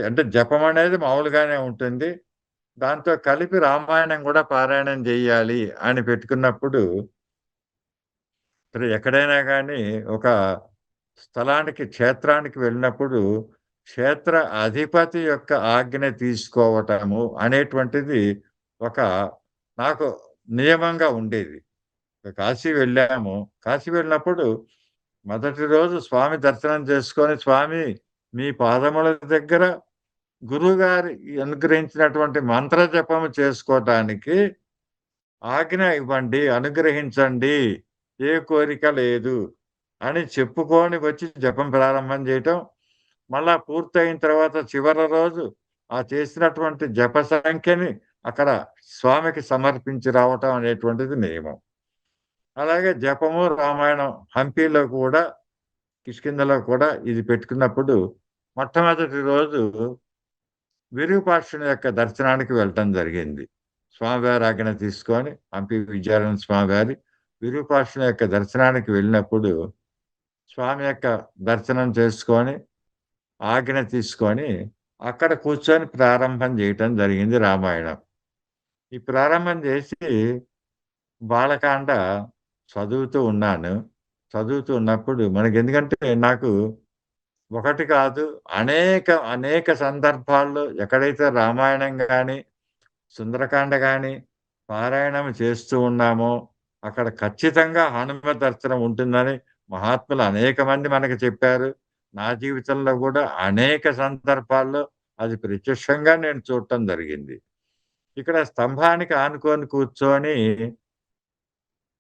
అంటే జపం అనేది మామూలుగానే ఉంటుంది. దాంతో కలిపి రామాయణం కూడా పారాయణం చెయ్యాలి అని పెట్టుకున్నప్పుడు, ఇప్పుడు ఎక్కడైనా గానీ ఒక స్థలానికి, క్షేత్రానికి వెళ్ళినప్పుడు క్షేత్ర అధిపతి యొక్క ఆజ్ఞ తీసుకోవటము అనేటువంటిది ఒక నాకు నియమంగా ఉండేది. కాశీ వెళ్ళాము. కాశీ వెళ్ళినప్పుడు మొదటి రోజు స్వామి దర్శనం చేసుకొని, స్వామి మీ పాదముల దగ్గర గురువుగారు అనుగ్రహించినటువంటి మంత్ర జపము చేసుకోటానికి ఆజ్ఞ ఇవ్వండి, అనుగ్రహించండి. ఏ కోరిక లేదు అని చెప్పుకొని వచ్చి జపం ప్రారంభం చేయటం. మళ్ళా పూర్తయిన తర్వాత చివరి రోజు ఆ చేసినటువంటి జప సంఖ్యని అక్కడ స్వామికి సమర్పించి రావటం అనేటువంటిది నియమం. అలాగే జపము, రామాయణం హంపీలో కూడా, కిష్కింధలో కూడా ఇది పెట్టుకున్నప్పుడు మొట్టమొదటి రోజు విరూపాక్షుని యొక్క దర్శనానికి వెళ్ళటం జరిగింది. స్వామివారి ఆజ్ఞ తీసుకొని హంపి విద్యారణ్య స్వామివారి విరూపాక్షుని యొక్క దర్శనానికి వెళ్ళినప్పుడు స్వామి యొక్క దర్శనం చేసుకొని, ఆజ్ఞ తీసుకొని అక్కడ కూర్చొని ప్రారంభం చేయటం జరిగింది రామాయణం. ఈ ప్రారంభం చేసి బాలకాండ చదువుతూ ఉన్నాను. చదువుతూ ఉన్నప్పుడు మనకెందుకంటే నాకు ఒకటి కాదు, అనేక సందర్భాల్లో ఎక్కడైతే రామాయణం గాని, సుందరకాండ గాని పారాయణం చేస్తూ ఉన్నామో అక్కడ ఖచ్చితంగా హనుమ దర్శనం ఉంటుందని మహాత్ములు అనేక మంది మనకు చెప్పారు. నా జీవితంలో కూడా అనేక సందర్భాల్లో అది ప్రత్యక్షంగా నేను చూడటం జరిగింది. ఇక్కడ స్తంభానికి ఆనుకొని కూర్చొని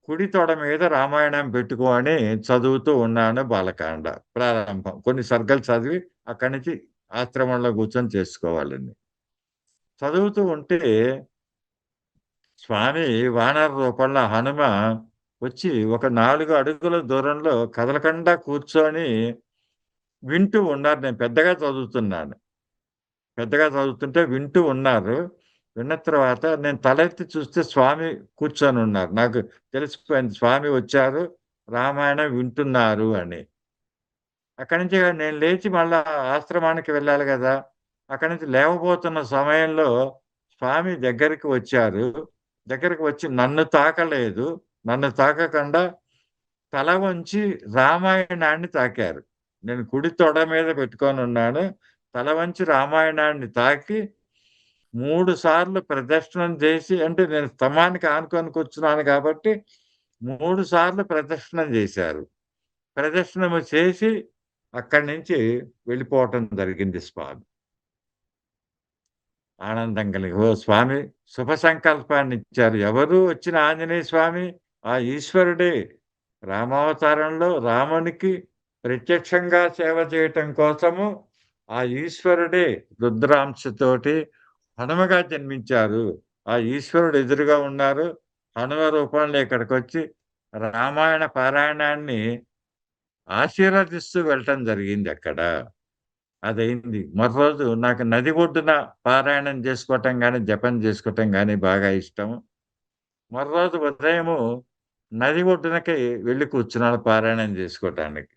కుడి తొడ మీద రామాయణం పెట్టుకొని చదువుతూ ఉన్నాను బాలకాండ ప్రారంభం. కొన్ని సర్గలు చదివి అక్కడి నుంచి ఆశ్రమంలో కూర్చొని చేసుకోవాలని. చదువుతూ ఉంటే స్వామి వానర రూపంలో హనుమ వచ్చి ఒక 4 అడుగుల దూరంలో కదలకుండా కూర్చొని వింటూ ఉన్నారు. నేను పెద్దగా చదువుతున్నాను. పెద్దగా చదువుతుంటే వింటూ ఉన్నారు. విన్న తర్వాత నేను తలెత్తి చూస్తే స్వామి కూర్చొనున్నారు. నాకు తెలిసిపోయింది స్వామి వచ్చారు, రామాయణం వింటున్నారు అని. అక్కడి నుంచి నేను లేచి మళ్ళా ఆశ్రమానికి వెళ్ళాలి గదా! అక్కడి నుంచి లేవబోతున్న సమయంలో స్వామి దగ్గరికి వచ్చారు. దగ్గరికి వచ్చి నన్ను తాకలేదు. నన్ను తాకకుండా తల వంచి రామాయణాన్ని తాకారు. నేను కుడి తొడ మీద పెట్టుకొనున్నాను. తల వంచి రామాయణాన్ని తాకి 3 సార్లు ప్రదక్షిణం చేసి, అంటే నేను స్తంభానికి ఆనుకొని కూర్చున్నాను కాబట్టి 3 సార్లు ప్రదక్షిణం చేశారు. ప్రదక్షిణము చేసి అక్కడి నుంచి వెళ్ళిపోవటం జరిగింది స్వామి. ఆనందం కలిగి, ఓ స్వామి శుభ సంకల్పాన్నిచ్చారు. ఎవరు వచ్చిన ఆంజనేయ స్వామి ఆ ఈశ్వరుడే. రామావతారంలో రామునికి ప్రత్యక్షంగా సేవ చేయటం కోసము ఆ ఈశ్వరుడే రుద్రాంశతోటి హనుమగా జన్మించారు. ఆ ఈశ్వరుడు ఎదురుగా ఉన్నారు. హనుమ రూపంలో ఇక్కడికొచ్చి రామాయణ పారాయణాన్ని ఆశీర్వదిస్తూ వెళ్ళటం జరిగింది అక్కడ. అదయింది. మరోజు నాకు నది ఒడ్డున పారాయణం చేసుకోవటం గాని, జపం చేసుకోవటం గాని బాగా ఇష్టం. మరోజు ఉదయము నది ఒడ్డునకి వెళ్లి కూర్చున్నాను పారాయణం చేసుకోవటానికి.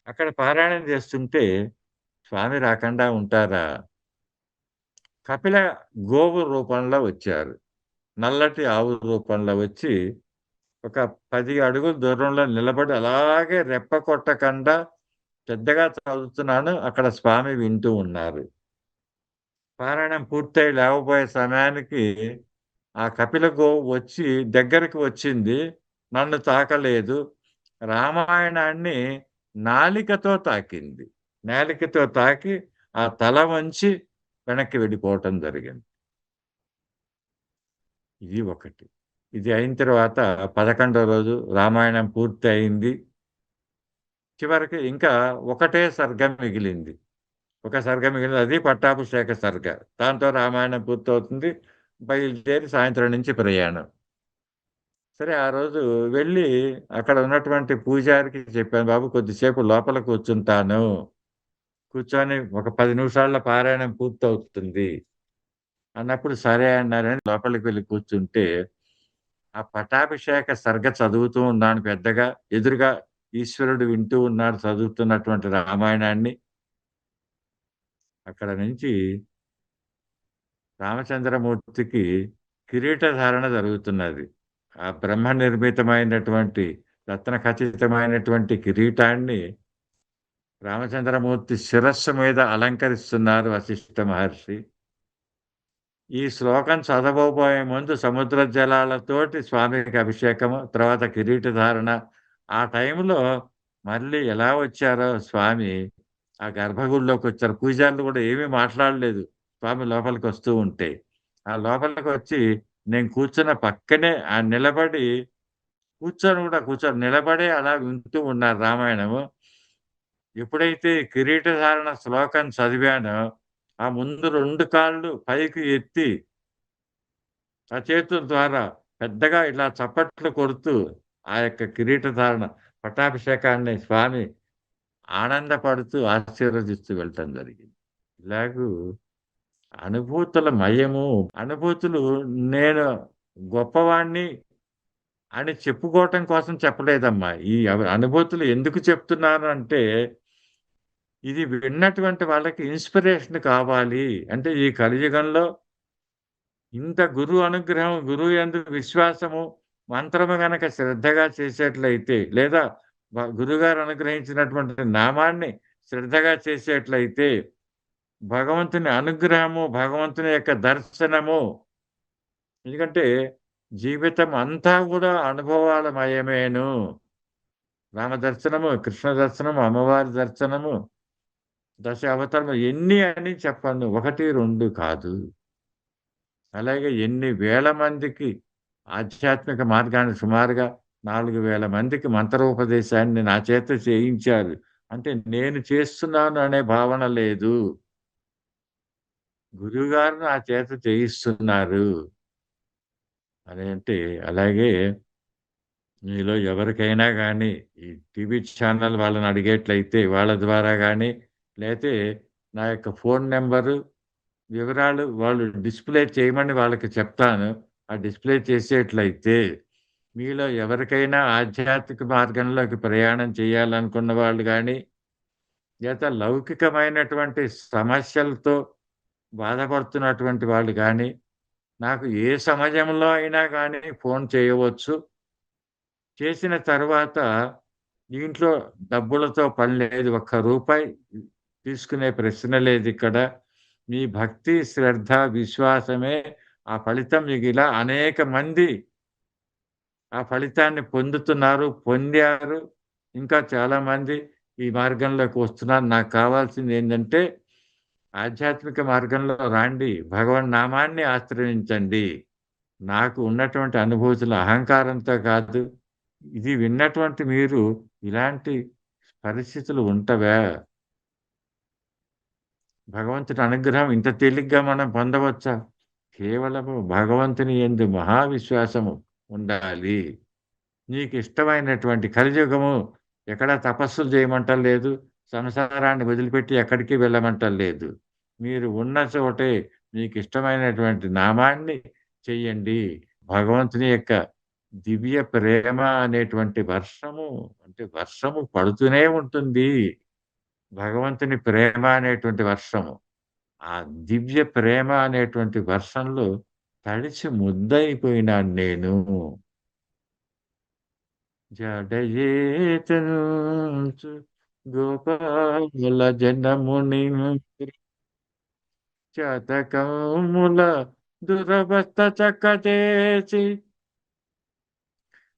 అక్కడ పారాయణం చేస్తుంటే స్వామి రాకుండా ఉంటారా? కపిల గోవు రూపంలో వచ్చారు. నల్లటి ఆవు రూపంలో వచ్చి ఒక 10 అడుగుల దూరంలో నిలబడి అలాగే రెప్ప కొట్టకుండా పెద్దగా చదువుతున్నాను. అక్కడ స్వామి వింటూ ఉన్నారు. పారాయణం పూర్తయి లేవబోయే సమయానికి ఆ కపిల గోవు వచ్చి దగ్గరికి వచ్చింది. నన్ను తాకలేదు. రామాయణాన్ని నాలికతో తాకింది. నాలికతో తాకి ఆ తల వంచి వెనక్కి వెళ్ళిపోవటం జరిగింది. ఇది ఒకటి. ఇది అయిన తర్వాత 11వ రోజు రామాయణం పూర్తి అయింది. చివరికి ఇంకా ఒకటే సర్గ మిగిలింది. ఒక సర్గ మిగిలింది. అది పట్టాభిషేక సర్గ. దాంతో రామాయణం పూర్తవుతుంది. బయలుదేరి సాయంత్రం నుంచి ప్రయాణం. సరే ఆ రోజు వెళ్ళి అక్కడ ఉన్నటువంటి పూజారికి చెప్పాను, బాబు కొద్దిసేపు లోపల కూర్చుంటాను. కూర్చొని ఒక 10 నిమిషాల్లో పారాయణం పూర్తవుతుంది అన్నప్పుడు సరే అన్నారని లోపలికి వెళ్ళి కూర్చుంటే, ఆ పట్టాభిషేక సర్గ చదువుతూ ఉన్నాను పెద్దగా. ఎదురుగా ఈశ్వరుడు వింటూ ఉన్నాడు చదువుతున్నటువంటి రామాయణాన్ని. అక్కడ నుంచి రామచంద్రమూర్తికి కిరీటధారణ జరుగుతున్నది. ఆ బ్రహ్మ నిర్మితమైనటువంటి రత్న ఖచితమైనటువంటి కిరీటాన్ని రామచంద్రమూర్తి శిరస్సు మీద అలంకరిస్తున్నారు వశిష్ఠ మహర్షి. ఈ శ్లోకం చదవబోయే ముందు సముద్ర జలాలతోటి స్వామికి అభిషేకము, తర్వాత కిరీటధారణ. ఆ టైంలో మళ్ళీ ఎలా వచ్చారో స్వామి ఆ గర్భగుడిలోకొచ్చారు. పూజారులు కూడా ఏమీ మాట్లాడలేదు. స్వామి లోపలికొస్తూ ఉంటే. ఆ లోపలికొచ్చి నేను కూర్చున్న పక్కనే నిలబడి కూర్చొని కూడా కూర్చొని నిలబడే అలా వింటూ ఉన్నారు రామాయణము. ఎప్పుడైతే కిరీటధారణ శ్లోకం చదివానో, ఆ ముందు 2 కాళ్ళు పైకి ఎత్తి, ఆ చేతుల ద్వారా పెద్దగా ఇలా చప్పట్లు కొడుతూ, ఆ యొక్క కిరీటధారణ పట్టాభిషేకాన్ని స్వామి ఆనందపడుతూ, ఆశీర్వదిస్తూ వెళ్ళటం జరిగింది. ఇలాగూ అనుభూతుల మయము. అనుభూతులు నేను గొప్పవాడిని అని చెప్పుకోవటం కోసం చెప్పలేదమ్మా. ఈ అనుభూతులు ఎందుకు చెప్తున్నాను అంటే, ఇది విన్నటువంటి వాళ్ళకి ఇన్‌స్పిరేషన్ కావాలి. అంటే ఈ కలియుగంలో ఇంత గురువు అనుగ్రహం, గురువు యందు విశ్వాసము, మంత్రము గనక శ్రద్ధగా చేసేట్లయితే, లేదా గురువుగారు అనుగ్రహించినటువంటి నామాన్ని శ్రద్ధగా చేసేట్లయితే, భగవంతుని అనుగ్రహము, భగవంతుని యొక్క దర్శనము. ఎందుకంటే జీవితం అంతా గూడా అనుభవాలమయమేను. రామ దర్శనము, కృష్ణ దర్శనము, అమ్మవారి దర్శనము, దశ అవతారములు ఎన్ని అని చెప్పను. 1, 2 కాదు. అలాగే ఎన్ని వేల మందికి ఆధ్యాత్మిక మార్గాన్ని సుమారుగా 4,000 మందికి మంత్రోపదేశాన్ని నా చేత చేయించారు. అంటే నేను చేస్తున్నాను అనే భావన లేదు. గురువుగారు నా చేత చేయిస్తున్నారు. అదేంటి అలాగే మీలో ఎవరికైనా గానీ, ఈ టీవీ ఛానల్ వాళ్ళని అడిగేట్లయితే వాళ్ళ ద్వారా గానీ, లేతే నా యొక్క ఫోను నంబరు, వివరాలు వాళ్ళు డిస్‌ప్లే చేయమని వాళ్ళకి చెప్తాను. ఆ డిస్‌ప్లే చేసేట్లయితే, మీలో ఎవరికైనా ఆధ్యాత్మిక మార్గంలోకి ప్రయాణం చేయాలనుకున్న వాళ్ళు గానీ, లేదా లౌకికమైనటువంటి సమస్యలతో బాధపడుతున్నటువంటి వాళ్ళు గానీ, నాకు ఏ సమయంలో అయినా గానీ ఫోను చేయవచ్చు. చేసిన తర్వాత దీంట్లో డబ్బులతో పని లేదు. ఒక్క రూపాయి తీసుకునే ప్రశ్న లేదిక్కడ. మీ భక్తి, శ్రద్ధ, విశ్వాసమే ఆ ఫలితం. మీకిలా అనేక మంది ఆ ఫలితాన్ని పొందుతున్నారు, పొందారు. ఇంకా చాలామంది ఈ మార్గంలోకి వస్తున్నారు. నాకు కావాల్సిందేంటంటే ఆధ్యాత్మిక మార్గంలో రాండి. భగవన్నామాన్ని ఆశ్రయించండి. నాకు ఉన్నటువంటి అనుభూతులు అహంకారంతో కాదు. ఇది విన్నటువంటి మీరు ఇలాంటి పరిస్థితులు ఉంటవా? భగవంతుడి అనుగ్రహం ఇంత తేలిగ్గా మనం పొందవచ్చా? కేవలము భగవంతుని యందు మహావిశ్వాసము ఉండాలి. నీకిష్టమైనటువంటి కలియుగము ఎక్కడ తపస్సులు చేయమంటం లేదు. సంసారాన్ని వదిలిపెట్టి ఎక్కడికి వెళ్ళమంటం లేదు. మీరు ఉన్న చోటే మీకిష్టమైనటువంటి నామాన్ని చెయ్యండి. భగవంతుని యొక్క దివ్య ప్రేమ అనేటువంటి వర్షము అంటే వర్షము పడుతూనే ఉంటుంది. భగవంతుని ప్రేమ అనేటువంటి వర్షము. ఆ దివ్య ప్రేమ అనేటువంటి వర్షంలో తడిసి ముద్దయిపోయినాను నేను. జడయేతనుంచు గోపాల జనముని శతకముల దురవస్థ చక్కచేసి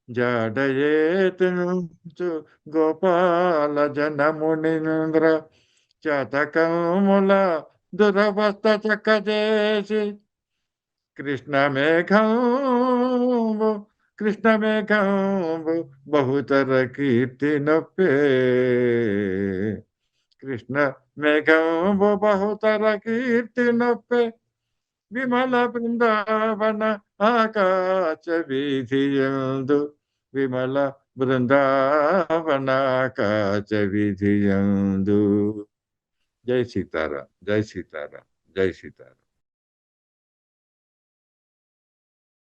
జాడయేతుంచు గోపాల జనమునింద్ర శతకముల దురవస్థ చక్కచేసి కృష్ణ మేఘంబు కృష్ణ మేఘంబు బహుతర కీర్తి నొప్పే కృష్ణ మేఘంబు బహుతర కీర్తి నొప్పే విమల బృందావన ఆకాశ వీధియందు విమల బృందావన ఆకాశ వీధియందు. జై సీతారాం, జై సీతారాం, జై సీతారాం.